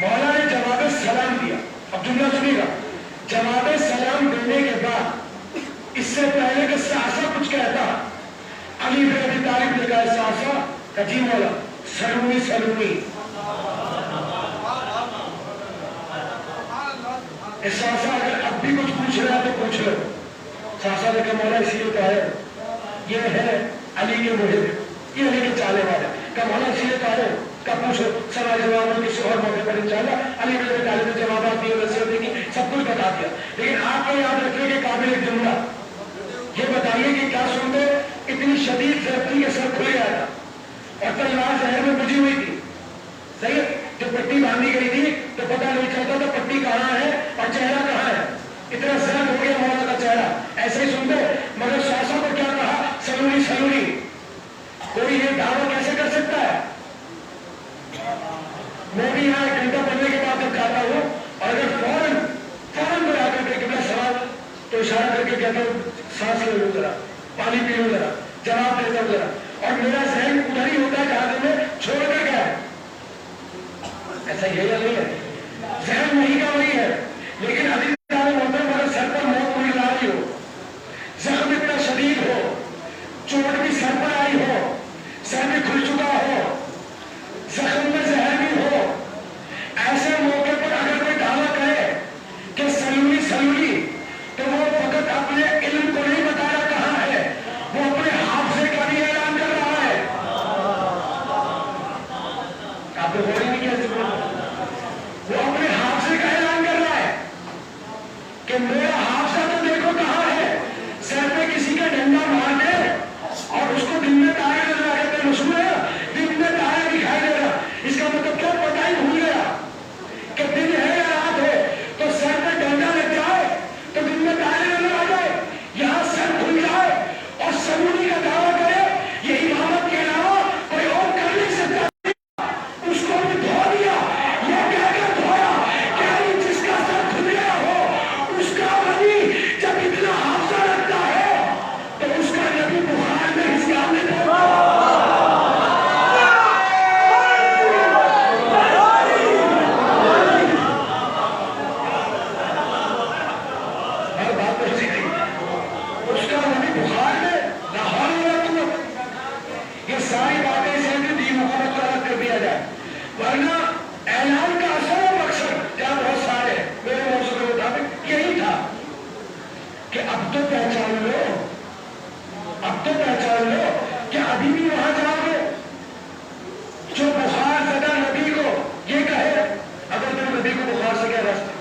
مولا نے جواب سلام دیا. اب جملہ سنیے گا. جواب سلام دینے کے بعد اس سے پہلے کہ ساسا کچھ کہتا علی بن ابی طالب نے کہا ساسا کہ جی مولا سلونی سلونی. ساسا اگر اب بھی کچھ پوچھ رہا ہے تو پوچھ لو. ساسا نے کہا مولا اسی لیے کہا ہے یہ ہے علی کے محب، یہ علی کے چالے والے. کہ مولا اسی لیے کہا ہے کہ پوچھو. سوال جواب میں کسی اور موقع پر انشاءاللہ علی بن ابی طالب نے جوابات دیے، نصیحت کی، سب کچھ بتا دیا. لیکن آپ کو یاد رکھنے کے قابل ایک جملہ یہ بتائیے کہ کیا سنتے اتنی شدید زیادتی کے سر کھل گیا تھا اور تلوار زہر میں بجھی ہوئی تھی. صحیح ہے. جب پٹی باندھی گئی تھی تو پتہ نہیں چلتا تھا پٹی کہاں ہے اور چہرہ کہاں ہے. اتنا زرد ہو گیا مولا کا چہرہ. ایسے ہی سنتے مگر ساسا کو کیا کہا سلونی سلونی. کوئی یہ دعویٰ کیسے کر سکتا ہے؟ میں بھی یہاں ایک گھنٹہ پڑھنے کے بعد جب کھاتا ہوں اور اگر فوراً میں آ کر کے قبلہ سوال تو اشارہ کر کے کہتا ہوں سانس لے لوں ذرا، پانی پی لوں ذرا، جواب دیتا ہوں ذرا، اور میرا ذہن ادھر ہی ہوتا ہے جہاں میں چھوڑ کر گیا. ایسا یہ یا نہیں ہے؟ ذہن وہی کا وہی ہے. لیکن ابھی میرے سر پر موت کوئی لا رہی ہو، زخم اتنا شدید ہو، چوٹ بھی سر پر آئی ہو، سر بھی کھل چکا ہو، زخم میں زہر بھی ہو، ایسے موقع پر اگر کوئی دعویٰ کرے کہ سلونی سلونی تو وہ فقط اپنے علم کو نہیں بتا رہا کہاں ہے، وہ اپنے حافظے کا بھی اعلان کر رہا ہے. آپ نے بولی نہیں کیا؟ وہ اپنے حافظے کا اعلان کر رہا ہے کہ میرا حافظہ تو دیکھو کہاں ہے. سر پہ کسی کا ڈنڈا مار دے اور اس کو دن میں تارے نظر آ گئے مشہور ہے، دن میں تارے دکھائی دے رہا. اس کا مطلب کیا پتہ ہی بھول گیا کہ دن ہے یا رات ہے. تو سر پہ ڈنڈا لگ جائے تو دن میں تارے نظر آ جائے، یہاں سر کھل جائے اور سلونی کا دعویٰ کرے. یہ امامت کے علاوہ کوئی اور کر نہیں سکتا. اس کو بھی دھو دیا. یہ کہہ کر دھویا کہ جس کا سر کھل گیا ہو اس کا ولی جب اتنا حافظہ رکھتا ہے تو اس کا نبی بخار میں اس کام میں ورنہ اعلان کا اصل مقصد کیا بہت سارے میرے موضوع کے مطابق یہی تھا کہ اب تو پہچان لو کہ ابھی بھی وہاں جاؤ گے جو بخار زدہ نبی کو یہ کہے. اگر تم نبی کو بخار سے کیا واسطہ،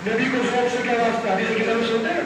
نبی کو ذوق سے کیا واسطہ. حدیث کی طرف سنتے ہیں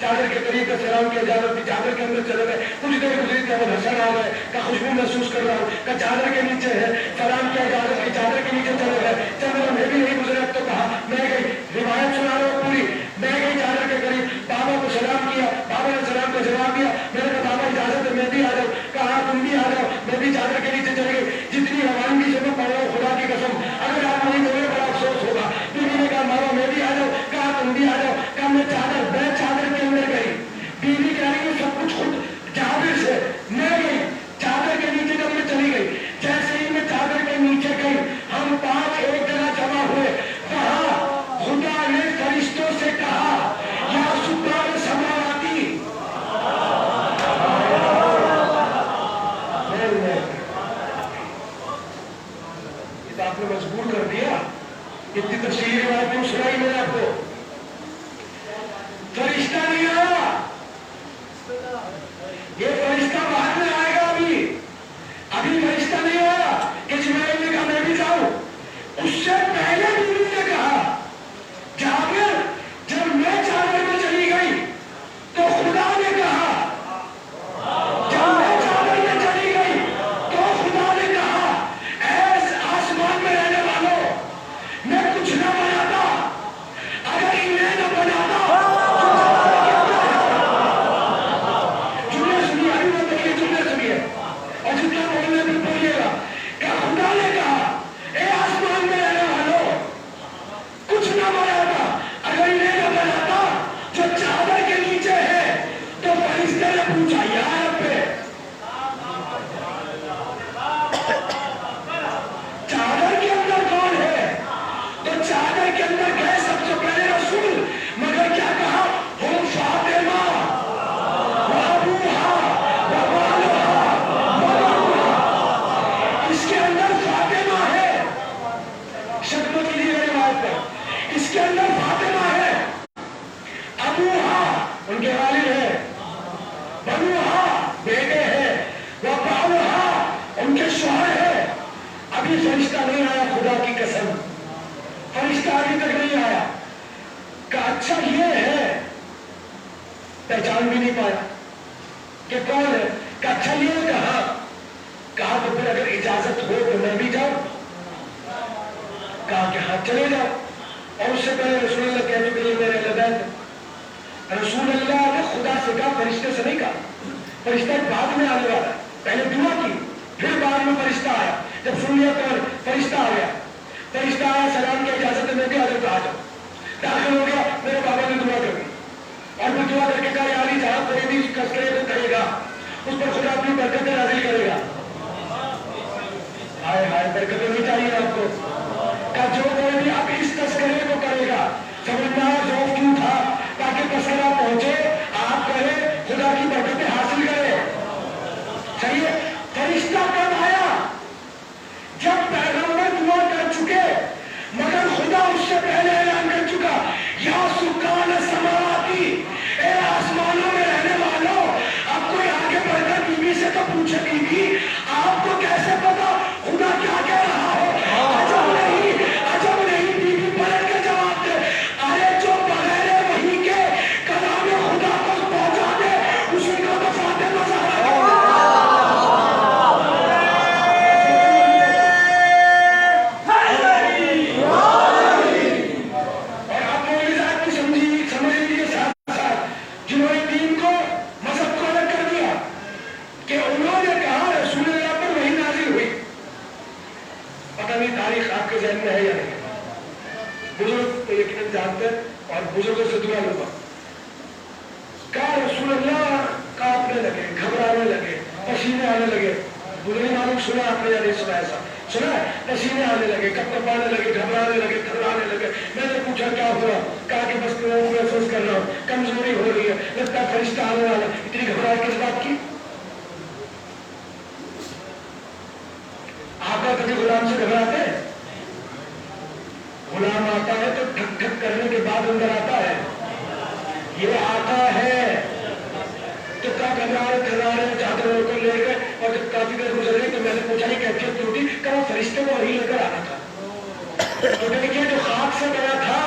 چادر کے قریب کا سلام کی اجازت دی, چادر کے اندر چلے گئے, کچھ دیر گزری تھی, اب حسن آ گئے, کا خوشبو محسوس کر رہا ہوں, کا چادر کے نیچے ہے, سلام کی اجازت دی, چادر کے نیچے چلے گئے, چند لمحے بھی نہیں گزرے تو کہا میں گئی, روایت سنا رہا ہوں پوری, میں گئی چادر کے قریب, بابا کو سلام کیا, بابا نے سلام کا جواب دیا, میں نے کہا بابا اجازت ہے میں بھی آ جاؤں, کہا تم بھی آ جاؤ, میں بھی چادر کے نیچے چلے گئی, جتنی روانگی سے میں پڑھ رہا ہوں خدا کی قسم اگر آپ نہیں بولے بڑا افسوس ہوگا. بیوی نے کہا بابا میں بھی آ جاؤں, کہا تم بھی آ جاؤ, کہا میں چادر کے اندر گئی, بیوی کہہ رہی ہے سب کچھ خود چادر سے, میں گئی چادر کے نیچے جب میں چلی گئی, جیسے ہی میں چادر کے نیچے گئی ہم 5 ایک جگہ جمع ہوئے, کہا خدا نے فرشتوں سے کہا یا سبحان سماواتی, آپ نے مجبور کر دیا, اتنی تفصیلی روایت نہیں سنائی میں نے آپ کو. فرشتہ نہیں آیا, یہ فرشتہ بعد میں آئے گا, ابھی فرشتہ نہیں آیا کہ جبرائیل نے کہا میں بھی جاؤں, اس سے پہلے بیوی نے کہا جابر جب میں چادر میں چلی گئی تو خدا نے کہا, جب میں چادر میں چلی گئی تو خدا نے کہا ایس آسمان میں رہنے والوں میں کچھ نہ بناتا اگر انہیں نہ بناتا. جملے سنیے, ابھی میں بولیے جملے سنیے اور جتنا بولنے بھی بولیے گا کہ خدا نے کہا اے آسمان میں رہنے والوں کچھ نہ بناتا اگر انہیں نہ بناتا جو چادر کے نیچے ہے. تو فرشتے نے پوچھا یا رب چادر کے اندر کون ہے, تو چادر کے اندر گئے سب سے پہلے رسول, مگر کیا کہا ہم فاطمہ وابوہا وبالہا وبنوہا, اس کے اندر فاطمہ ہے, شکلوں کی لیے روایت ہے, اس کے اندر فاطمہ ہے, ابوہا ان کے والد ہے, بنوہا بیٹے ہیں, وبالہا ان کے شوہر ہے. ابھی فرشتہ نہیں آیا, خدا کی قسم فرشتہ ابھی تک نہیں آیا, کہ اچھا یہ ہے, پہچان بھی نہیں پایا کہ کون ہے, کہ اچھا یہ کہا, کہا تو پھر اگر اجازت ہو تو میں بھی جاؤں, کہا کہ ہاں چلے جاؤ. اور اس سے پہلے رسول اللہ کہہ چکے ہیں میرے لبیک, رسول اللہ نے خدا سے کہا, فرشتے سے نہیں کہا, فرشتہ بعد میں آنے والا ہے, پہلے دعا کی پھر بعد میں فرشتہ آیا, جب سن لیا تو فرشتہ آ گیا, فرشتہ آیا سلام کی اجازت ہے میں بھی آ جاؤں, آ جاؤ, داخل ہو گیا, میرے بابا نے دعا کر دی اور پھر دعا کر کے کہا یا علی جہاں کوئی بھی تذکرے کو کرے گا اس پر خدا اپنی برکتیں نازل کرے گا. ہائے ہائے برکتیں نہیں چاہیے آپ کو, کہ جو کوئی بھی اب اس تذکرے کو کرے گا, سمجھنا ذوق کیوں تھا تاکہ تذکرہ پہنچے, آپ کریں خدا کی برکتیں حاصل کریں. صحیح ہے. فرشتہ کب آیا, جب پیغمبر دعا کر چکے, مگر خدا اس سے پہلے اعلان کر چکا یا سکان سماواتی, اے آسمانوں میں رہنے والوں. اب کوئی آگے بڑھ کر بیوی سے تو پوچھے بیوی آپ کو کیسے پتا خدا کیا کہہ رہا ہے, عجب نہیں بیوی پلٹ کے جواب دے, ارے جو بغیر وحی کے کلام خدا کو پہنچا دے اسی کو تو فاطمہ زہرا جانتے اور بزرگوں سے دعا لوں گا. کہا رسول اللہ کانپنے لگے, گھبرانے لگے, پسینے آنے لگے. بزرگ معلوم سنا آپ نے یا نہیں سنا, ایسا سنا ہے, پسینے آنے لگے, کپ کپانے لگے, گھبرانے لگے, تھرانے لگے. میں نے پوچھا کیا ہوا, کہا کہ بس میں محسوس کر رہا ہوں کمزوری ہو رہی ہے, لگتا ہے فرشتہ آنے والا. اتنی گھبراہٹ کس بات کی؟ آقا کبھی غلام سے گھبراتے ہیں؟ غلام آتا ہے تو ٹھک ٹھک کرنے کے بعد اندر آتا ہے. یہ آتا ہے تو کہا گھبراہے چادروں کو لے گئے, اور جب کافی دیر گزر گئی تو میں نے پوچھا یہ کیفیت کیوں تھی, کہ وہ فرشتے کو وہی لے کر آنا تھا. تو دیکھیے جو خاک سے گیا تھا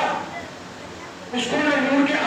اس کو نہ نور کے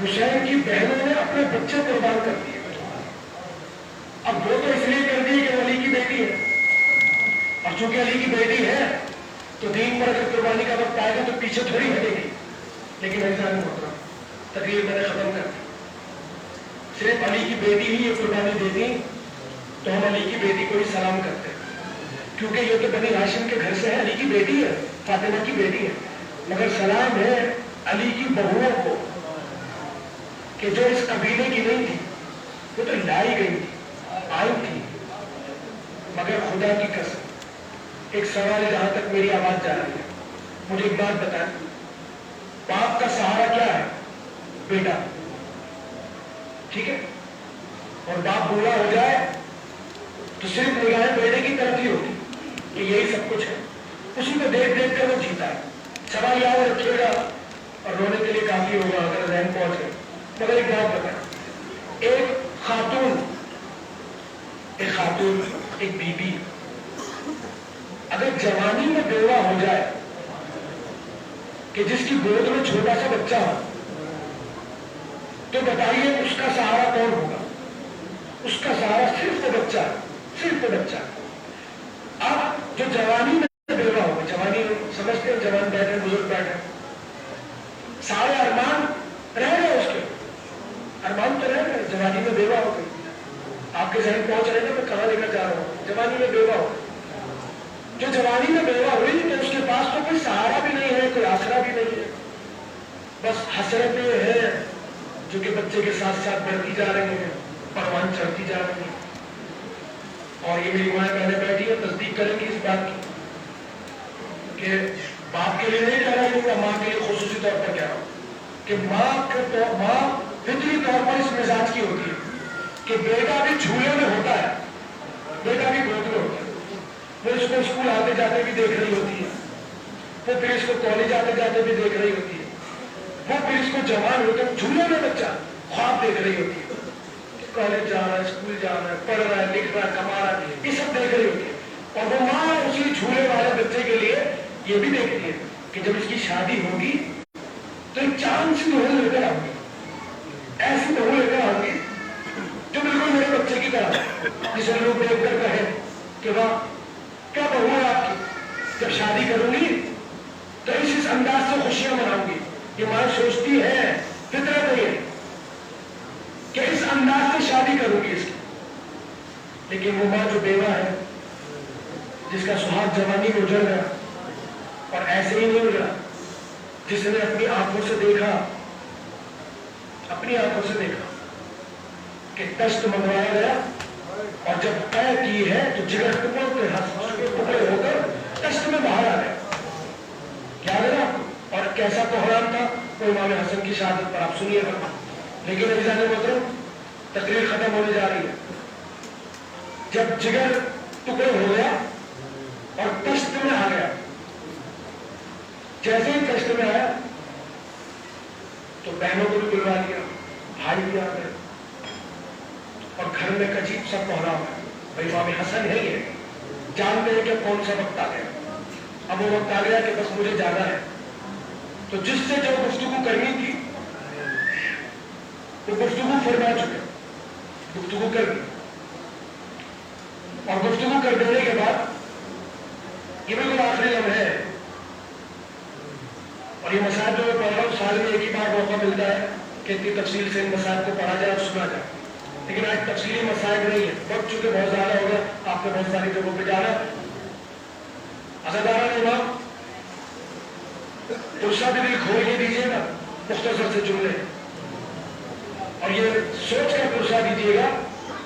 حسین کی بہنوں نے اپنے بچے قربان کر دیے. اب وہ تو اس لیے کر دیے کہ علی کی بیٹی ہے, اور چونکہ علی کی بیٹی ہے تو دین پر اگر قربانی کا وقت آئے گا تو پیچھے تھوڑی ہٹے گی. لیکن ایسا نہیں ہوتا, تقریر میں نے ختم کر دی. صرف علی کی بیٹی ہی یہ قربانی دے دی تو ہم علی کی بیٹی کو ہی سلام کرتے ہیں, کیونکہ یہ تو بنی ہاشم کے گھر سے ہے, علی کی بیٹی ہے, فاطمہ کی بیٹی ہے. مگر سلام ہے علی کی بہوؤں کو کہ جو اس قبیلے کی نہیں تھی, وہ تو لائی گئی تھی, آئی تھی. مگر خدا کی قسم ایک سوال ہے جہاں تک میری آواز جا رہی ہے, مجھے ایک بات بتائیں, باپ کا سہارا کیا ہے؟ بیٹا, ٹھیک ہے, اور باپ بوڑھا ہو جائے تو صرف نگاہیں بیٹے کی طرف ہی ہوتی کہ یہی سب کچھ ہے, اسی کو دیکھ دیکھ کر وہ جیتا ہے. سوال یاد رکھیے گا اور رونے کے لیے کافی ہوگا اگر ذہن پہنچ گئے. مگر ایک بات بتائیں, ایک خاتون ایک بی بی اگر جوانی میں بیوہ ہو جائے کہ جس کی گود میں چھوٹا سا بچہ ہو, تو بتائیے اس کا سہارا کون ہوگا؟ اس کا سہارا صرف تو بچہ, صرف تو بچہ. اب جو جوانی میں بیوہ ہوگا, جوانی سمجھتے ہیں جوان بیٹھے, بزرگ بیٹھے, سارے ارمان رہ گئے, اس کے ارمان تو رہ گئے, جوانی میں بیوہ ہو گئی. آپ کے ذہن پہنچ رہے ہیں میں کہاں لے کر جا رہا ہوں؟ جوانی میں بیوہ ہو گئی. جو جوانی میں بیوہ ہوئی تو اس کے پاس تو کوئی سہارا بھی نہیں ہے, کوئی آسرا بھی نہیں ہے, بس حسرتیں ہیں جو کہ بچے کے ساتھ ساتھ بڑھتی جا رہی ہیں, پروان چڑھتی جا رہی ہیں. اور یہ میری ماں بہنیں بیٹھی ہے, تصدیق کریں گی اس بات کی کہ باپ کے لیے نہیں کہہ رہا ہوں, ماں کے لیے خصوصی طور پر کہہ رہا ہوں کہ ماں فطری طور پر اس مزاج کی ہوتی ہے کہ بیٹا بھی جھولے میں ہوتا ہے, بیٹا بھی گود میں ہوتا ہے. وہ اس کو اسکول آتے جاتے بھی دیکھ رہی ہوتی ہے, وہ پھر اس کو کالج آتے جاتے بھی دیکھ رہی ہوتی ہے, وہ پھر اس کو جوان ہوتے جھولے میں بچہ خواب دیکھ رہی ہوتی ہے, کالج جا رہا ہے, اسکول جا رہا ہے, پڑھ رہا ہے, لکھ رہا ہے, کما رہا ہے, یہ سب دیکھ رہی ہوتی ہے. اور وہ ماں اسی جھولے والے بچے کے لیے یہ بھی دیکھتی ہے کہ جب اس کی شادی ہوگی تو ایک چاند سی بہو لے کر آؤں گی, ایسی بہو لے کر آؤں گی جو بالکل میرے بچے کی طرح ہے, جسے لوگ دیکھ کر کہیں کہ واہ کیا بہو ہے آپ کی, جب شادی کروں گی تو اس انداز سے خوشیاں مناؤں گی. یہ ماں سوچتی ہے, فطرت ہے یہ کہ اس انداز سے شادی کروں گی اس کی. لیکن وہ ماں جو بیوہ ہے, جس کا سہاگ جوانی میں اجڑ گیا, اور ایسے ہی نہیں اجڑا, جس نے اپنی آنکھوں سے دیکھا, اپنی آنکھوں سے دیکھا کہ ٹیسٹ منگوایا گیا, اور جب طے کی ہے تو جگر ٹکڑے ہو کر ٹیسٹ میں باہر آ گئے. کیا لگا اور کیسا کوحرام تھا وہ امام حسن کی شہادت پر آپ سنیے گا. لیکن عزیزان محترم تقریر ختم ہونے جا رہی ہے. جب جگر ٹکڑے ہو گیا اور ٹیسٹ میں آ گیا, جیسے ہی ٹیسٹ میں آیا تو بہنوں کو بھی بلوا لیا, بھائی بھی آ گئے, اور گھر میں ایک عجیب سا کوحرام ہے. بھائی امام حسن ہے, یہ جانتے ہیں کہ کون سا وقت آ گیا. اب وہ وقت آ گیا کہ بس مجھے جانا ہے. تو جس سے جو گفتگو کرنی تھی وہ گفتگو فرما چکے, گفتگو کر دی, اور گفتگو کر دینے کے بعد یہ بالکل آخری لمحے ہے. اور یہ مسائل جو میں پڑھ رہا ہوں سال میں ایک ہی بار موقع ملتا ہے کہ اتنی تفصیل سے ان مسائل کو پڑھا جائے اور سنا جائے. لیکن آج تفصیلی مسائل نہیں ہے, وقت چونکہ بہت زیادہ ہو گیا, آپ کو بہت ساری جگہوں پہ جانا ہے. عزاداران امام دوسرا بھی دل کھول کے دیجیے گا, مختصر سے جملے, اور یہ سوچ کر پرسا دیجیے گا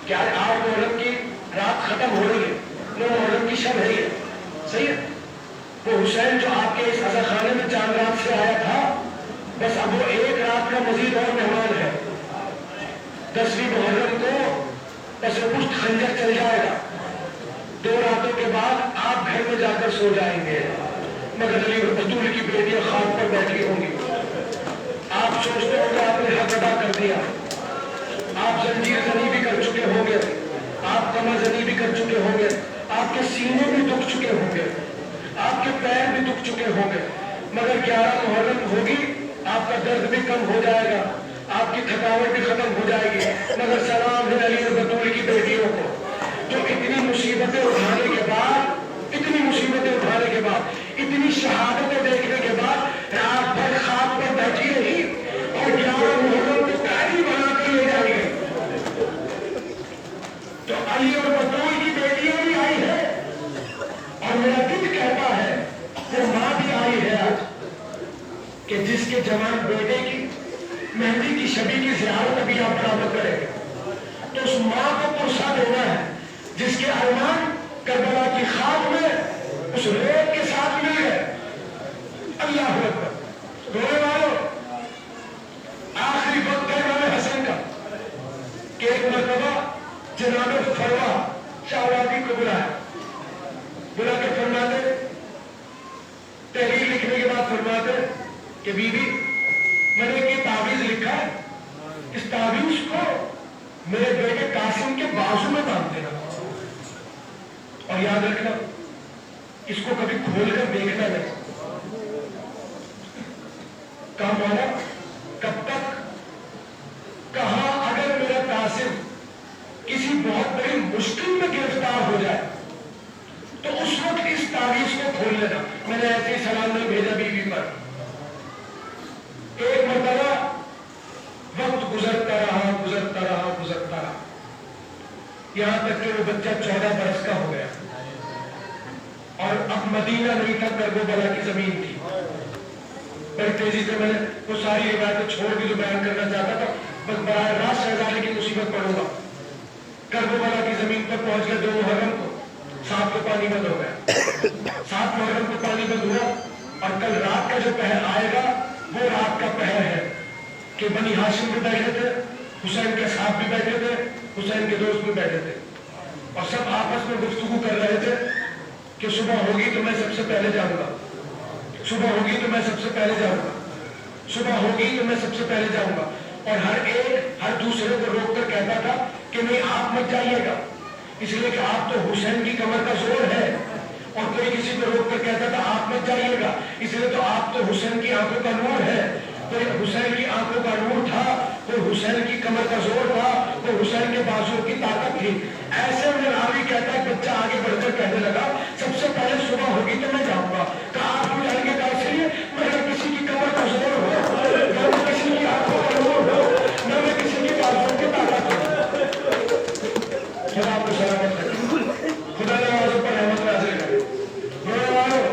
کہ آج 8 محرم کی رات ختم ہو رہی ہے, 9 محرم کی شب ہے یہ, صحیح ہے. وہ حسین جو آپ کے اس عزا خانے میں چاند رات سے آیا تھا, بس اب وہ ایک رات کا مزید اور مہمان ہے. 10ویں محرم کو بس پشت خنجر چل جائے گا, 2 راتوں کے بعد آپ گھر میں جا کر سو جائیں گے. مگر علی بطول کی بیٹیاں خواب پر بیٹھی ہوں گی. آپ سوچتے ہو کہ آپ نے حق ادا کر دیا, آپ زنجیر زنی بھی کر چکے ہوں گے, آپ کمر زنی بھی کر چکے ہوں گے, آپ کے سینے بھی دکھ چکے ہوں گے, آپ کے پیر بھی دکھ چکے ہوں گے. مگر 11 محرم ہوگی, آپ کا درد بھی کم ہو جائے گا, آپ تھکاوٹ بھی ختم ہو جائے گی، مگر سلام ہے علی اور بطول کی بیٹیوں کو جو اتنی مصیبتیں اٹھانے کے بعد، اتنی مصیبتیں اٹھانے کے بعد، اتنی شہادتیں دیکھنے کے بعد رات بھر خواب پر بیٹھی رہی اور 11 محرم کو قائدی بنا کر لے جائی گئی۔ تو علی اور بطول کی بیٹیاں بھی آئی ہے اور میرا دل کہتا ہے وہ ماں بھی آئی ہے آج کہ جس کے جوان بیٹے کی مہندی کی شبی کی زیارت ابھی آپ برابر کریں گے، تو اس ماں کو پرسہ دینا ہے جس کے ارمان کربلا کی خاک میں اس ریت کے ساتھ مل گئے۔ اللہ اکبر۔ رونے والوں، آخری وقت ہے امام حسن کا کہ ایک مرتبہ جناب فروا شاہوادی کو بلایا، بلا کے فرماتے، تحریر لکھنے کے بعد فرماتے کہ بی بی میں نے یہ تعویذ لکھا ہے، اس تعویذ کو میرے بیٹے قاسم کے بازو میں باندھ دینا اور یاد رکھنا اس کو کبھی کھول کر دیکھنا نہیں۔ کہا مولا کب تک؟ کہا اگر میرا قاسم کسی بہت بڑی مشکل میں گرفتار ہو جائے تو اس وقت اس تعویذ کو کھول لینا۔ میں نے ایسے ہی سلام نہیں بھیجا بی بی پر۔ ایک مرتبہ وقت گزرتا رہا گزرتا رہا گزرتا رہا، یہاں تک کہ وہ بچہ 14 برس کا ہو گیا اور اب مدینہ نہیں تھا، کربلا کی زمین تھی۔ بڑی تیزی سے میں نے وہ ساری روایتیں چھوڑ دی جو بیان کرنا چاہتا تھا، بس براہ راست شہزادے کی مصیبت پڑھوں گا۔ کربلا کی زمین پر پہنچ گئے 2 محرم کو، 7 کو پانی بند ہو گیا، 7 محرم کو پانی بند ہوا اور کل رات کا جو پہر آئے گا وہ رات کا پہر ہے کہ بنی ہاشم بھی بیٹھے تھے، حسین کے صاحب بھی بیٹھے تھے، حسین کے دوست بھی بیٹھے تھے اور سب آپس میں گفتگو کر رہے تھے کہ صبح ہوگی تو میں سب سے پہلے جاؤں گا، صبح ہوگی تو میں سب سے پہلے جاؤں گا، صبح ہوگی تو میں سب سے پہلے جاؤں گا۔ اور ہر ایک ہر دوسرے کو روک کر کہتا تھا کہ نہیں آپ مت جائیے گا، اس لیے کہ آپ تو حسین کی کمر کا زور ہے، اور کوئی کسی کو روک کر کہتا تھا آپ مت جائیے گا، اس لیے تو آپ تو حسین کی آنکھوں کا نور ہے۔ کوئی حسین کی آنکھوں کا نور تھا، کوئی حسین کی کمر کا زور تھا، کوئی حسین کے بازو کی طاقت تھی۔ ایسے میں راوی کہتا ہے بچہ آگے بڑھ کر کہنے لگا سب سے پہلے صبح ہوگی تو میں جاؤں گا۔ کہا آپ کو جائیں گے کیسے لیے؟ مگر کسی کی کمر کا زور ہو، نہ کسی کی آنکھوں کا نور ہو، نہ میں کسی کی بازو کی طاقت ہو۔ خدا آپ کو سلامت کرے، خدا نے آوازوں پر رحمت نازل کرے۔ رونے والوں،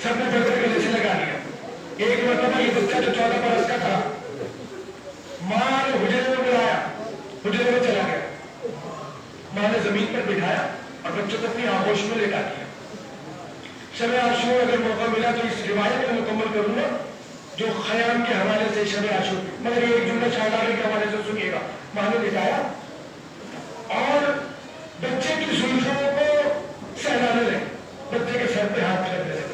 سب نے بڑھ کر گلے سے لگا لیا۔ ایک مرتبہ یہ بچہ جو 14 برس کا تھا ماں نے حجرے میں بلایا، حجرے میں چلا گیا، ماں نے زمین پر بٹھایا اور بچوں کو اپنی آغوش میں لٹا دیا۔ شب عاشور اگر موقع ملا تو اس روایت کو مکمل کروں گا جو خیام کے حوالے سے شب عاشور، مگر یہ ایک جملہ شاہدارے کے حوالے سے سنیے گا۔ ماں نے بٹھایا اور بچے کی زلفوں کو سہلانے لگے، بچے کے سر پہ ہاتھ رکھنے لگے۔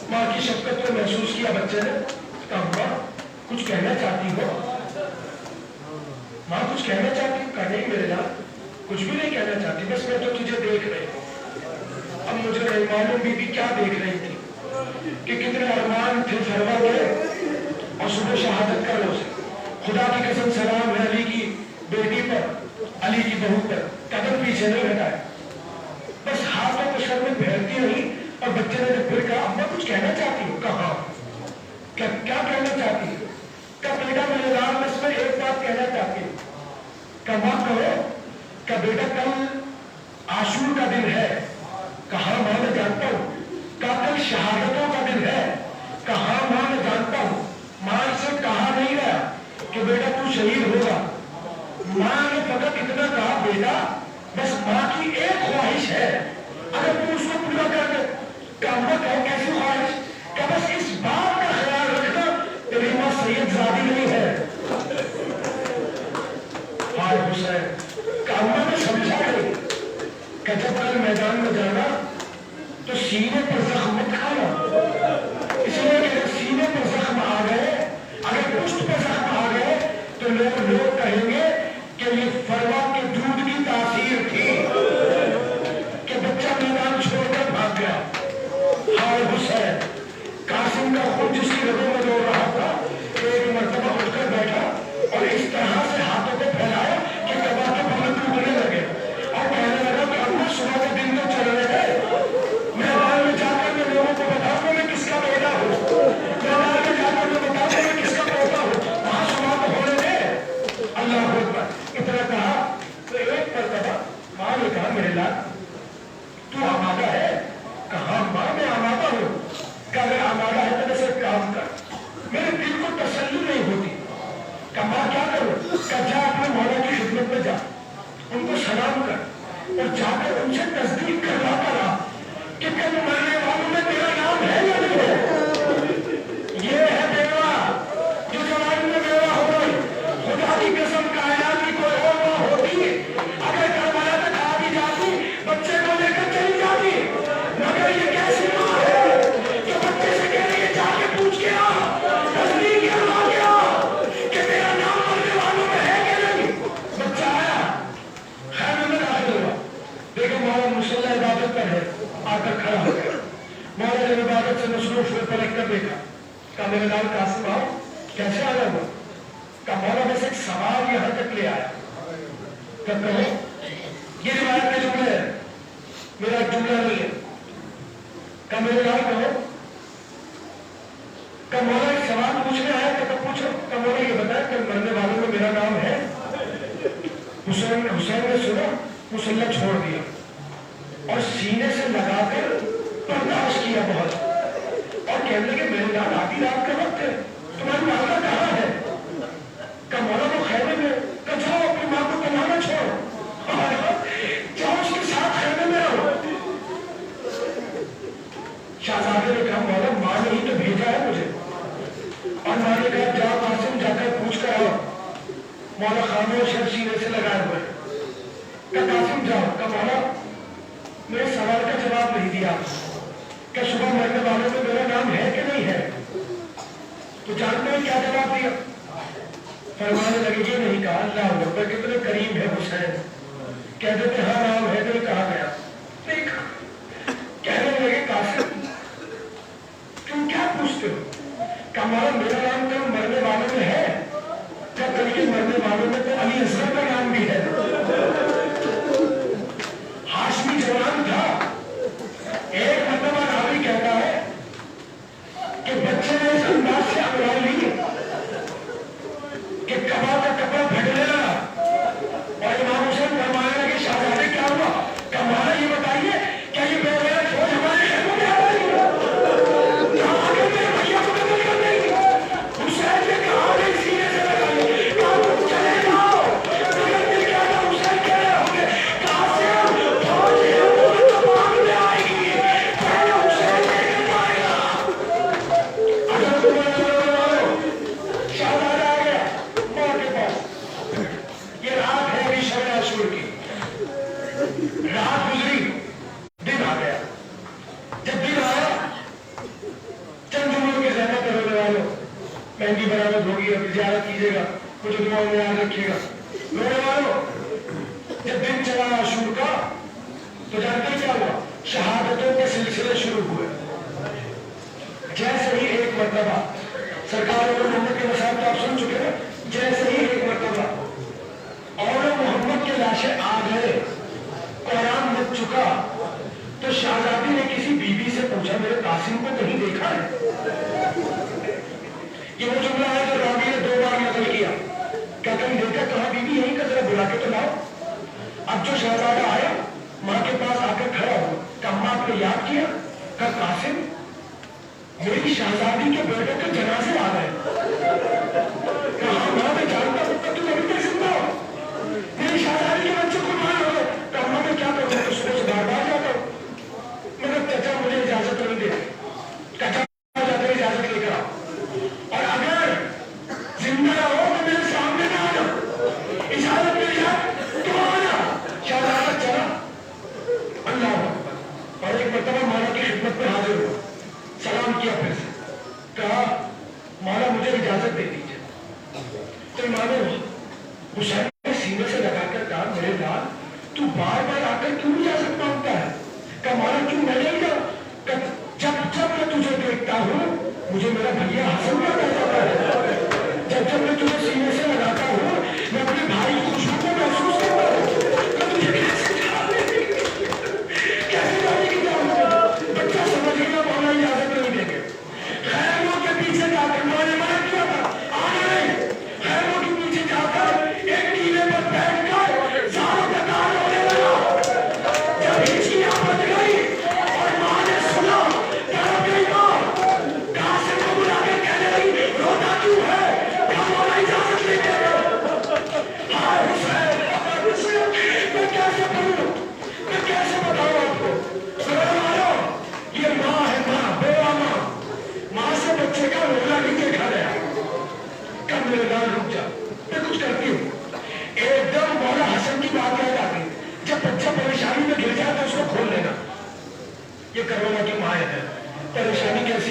ماں کی شفقت کو محسوس کیا بچے نے، کہا ماں کچھ کہنا چاہتی ہو؟ ماں کچھ کہنا چاہتی ہوں؟ کہا نہیں میرے لال کچھ بھی نہیں کہنا چاہتی، بس میں تو تجھے دیکھ رہی ہوں۔ اب مجھے نہیں معلوم بی بی کیا دیکھ رہی تھی کہ کتنے ارمان تھے فروا کے اور صبح شہادت کا روز ہے۔ خدا کی قسم سلام ہے علی کی بیٹی پر، علی کی بہو پر، قدم پیچھے نہیں ہٹائے، بس ہاتھوں کو سر میں پھیرتی رہی۔ اور بچے نے جب پھر کہا اماں کچھ کہنا چاہتی ہوں؟ کہا کیا کہنا چاہتی ہوں؟ کہا بیٹا میرے لال بس میں ایک بات کہنا چاہتی ہوں۔ کہا ماں کہو۔ کہا بیٹا کل عاشور کا دن ہے۔ کہا ماں میں جانتا ہوں۔ کہا کل شہادتوں کا دن ہے۔ کہا ماں میں جانتا ہوں۔ ماں سے کہا نہیں گیا کہ بیٹا تو شہید ہوگا، ماں نے فقط اتنا کہا بیٹا بس ماں کی ایک خواہش ہے، اگر تو اس کو پورا کر دے۔ کہا کیسی خواہش؟ کہ بس اس بات کا خیال رکھنا تیری ماں سید زادی نہیں ہے۔ ہائے حسین، کہا میں سمجھا نہیں کہ جب کل میدان میں جانا تو سینے پر زخم مت کھانا، اس لیے کہ اگر سینے پر زخم آ گئے، اگر پشت پر زخم آ گئے تو لوگ کہیں گے کہ یہ فروا کے دودھ کی تاثیر تھی کہ بچہ میدان چھوڑ کر بھاگ گیا۔ ہائے حسین، قاسم کا خون جس کی رگوں میں دوڑ رہا تھا ایک مرتبہ اٹھ کر بیٹھا اور نے کہا میرے لال تو آمادہ ہے؟ کہا ماں میں آمادہ ہوں. کہ اگر آمادہ ہے تو ایسے کام کر. میرے دل کو تسلی نہیں ہوتی. کہ ماں کیا کروں؟ کہ جا اپنے مولا کی خدمت میں جا, ان کو سلام کر اور جا کر ان سے تصدیق کروا کر آ کہ کل مرنے والوں میں تیرا نام ہے یا نہیں ہے. یہ ہے بیوہ جو جوانی میں بیوہ ہو گئی. خدا کی قسم کائنات کی کوئی اور ماں ہوتی اگر کربلا تک آ بھی جاتی بچے کو لے کر چلی جاتی, مگر یہ کیسی ماں ہے جو بچے سے کہہ رہی ہے جا کے پوچھ کے آ, تصدیق کروا کے آ کہ تیرا نام مرنے والوں میں ہے کہ نہیں. بچہ آیا, خیر میں داخل ہوا, دیکھو مولا مصلی عبادت پر ہے, آ کر کھڑا ہو گیا. مولا جب عبادت سے مصروف ہوئے پلٹ کر دیکھا. کہا میرے نام قاسم آؤ, کیسے آیا ہوا؟ کہا مولا بس ایک سوال یہاں تک لے آیا. کہ کہو, یہ روایت کے جملے ہے, میرا ایک جملہ نہیں ہے. کہ میرے نام کہو. کہ مولا ایک سوال پوچھنے آیا. کہ پوچھو. کہ مولا یہ بتایا کہ مرنے والوں میں میرا نام ہے. حسین نے سنا, مسلح چھوڑ دیا اور سینے سے لگا کر برداشت کیا بہت, اور کہنے لگے میرے نام آدھی رات کا وقت ہے, تمہاری والدہ کہاں ہے؟ کہ مولا وہ خیمے میں. کہ جاؤ اپنی ماں کو کمانا چھوڑو, جاؤ اس کے ساتھ خیمے میں رہو. شہزادے نے کہا مولا ماں نے ہی تو بھیجا ہے مجھے, اور ماں نے کہا جاؤ قاسم جا کر پوچھ کر آؤ. مولا خاموش ہے, سینے سے لگائے ہوئے. کہ قاسم جاؤ. کہ مولا میرے سوال کا جواب نہیں دیا کہ صبح مرنے والوں میں میرا نام ہے کہ نہیں ہے. تو جانتے ہیں کیا جواب دیا؟ فرمانے لگے یہ نہیں کہا اللہ اکبر کتنے کریم ہے حسین, کہہ دیتے ہاں نام ہے تو کہا گیا نہیں کہا. کہنے لگے قاسم تم کیا پوچھتے ہو؟ کہ مولا میرا نام تو مرنے والوں میں ہے. کیا کل کے مرنے والوں میں تو علی اصغر کا نام بھی ہے. ہاشمی جوان تھا. ایک مرتبہ راوی کہتا ہے کہ بچے نے اس انداز سے انگڑائی لی کہ کبا کا کپڑا پھٹنے لگا, اور امام حسین فرمانے لگے شہزادے کیا ہوا؟ کہ مولا یہ بتائیے کیا یہ بے وجہ فوج ہمارے خیموں میں آ رہی ہے؟ کہاں آ کے میرے بھیا کو قتل کر دیں گے؟ حسین نے کہا نہیں, سینے سے لگائی. کہا تم چلے جاؤ. مگر دل کیا تھا حسین کہہ رہے ہوں گے قاسم فوج ہے تو بعد میں آئے گی, پہلے حسین دیکھ پائے گا. اگر تم شہزادہ آ گیا ماں کے پاس. یہ رات ہے ابھی شب عاشور کی. رات گزری, دن آ گیا. جب دن آیا چند جملوں کی زحمت کرنے والوں, مہنگی برامد ہوگی, اب زیارت کیجیے گا, مجھے دعاؤں میں یاد رکھیے گا. میرے والوں جب دن چلا عاشور کا تو جانتے کیا ہوا؟ شہادتوں کے سلسلے شروع ہوئے. جیسے ہی ایک مرتبہ سرکار اور محمد کے مسائل تو آپ سن چکے ہیں, جیسے ہی ایک مرتبہ اور محمد کے لاشیں آ گئے, قرآن مٹ چکا, تو شہزادی نے کسی بی بی سے پوچھا میرے قاسم کو کہیں دیکھا ہے؟ یہ وہ جملہ ہے جو راوی نے 2 بار نقل کیا. کیا کہیں دیکھا؟ کہاں بی بی یہیں کا ذرا بلا کے تو لاؤ. اب جو شہزادہ آیا ماں کے پاس آ کر کھڑا ہوا. کہ اماں آپ نے یاد کیا؟ کہ قاسم میری شہزادی کے بیٹے کے جنازے آ گئے. کہاں ماں میں جانتا ہوں کہ تم ابھی تک زندہ ہو, میری شہزادی کے بچے قربان ہو گئے. کہاں میں کیا کروں, تو صبح سے بار بار جاتا ہوں, مگر چچا مجھے اجازت نہیں دے. چچا جاتے اجازت لے کر آؤ, اور اگر زندہ ہو تو میرے سامنے نہ آنا, اجازت مل جائے تو آنا. شہزادہ چلا. اللہ اکبر. اور ایک مرتبہ مولا کی خدمت میں حاضر ہوا, سلام کیا, پھر سے کہا مولا مجھے اجازت دے دیجیے. تو امام حسین نے سینے سے لگا کر کہا میرے لال تو بار بار آ کر کیوں اجازت مانگتا ہے؟ کہ مولا کیوں میں نہیں گیا؟ جب جب میں تجھے دیکھتا ہوں مجھے میرا بھیا حسن یاد آ جاتا ہے. جب جب میں تجھے سینے سے لگاتا ہوں میں اپنے بھائی کی خوشبو کو محسوس کرتا ہوں. میں تجھے کیسے جانے کی ضرورت ہے؟ بچہ سمجھ گیا مولا اجازت نہیں دیں گے. خیموں کے پیچھے جا کر ماں نے منع کیا تھا, آنا نہیں. خیموں کے پیچھے جا کر ایک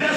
10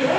2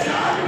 7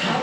7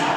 7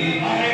I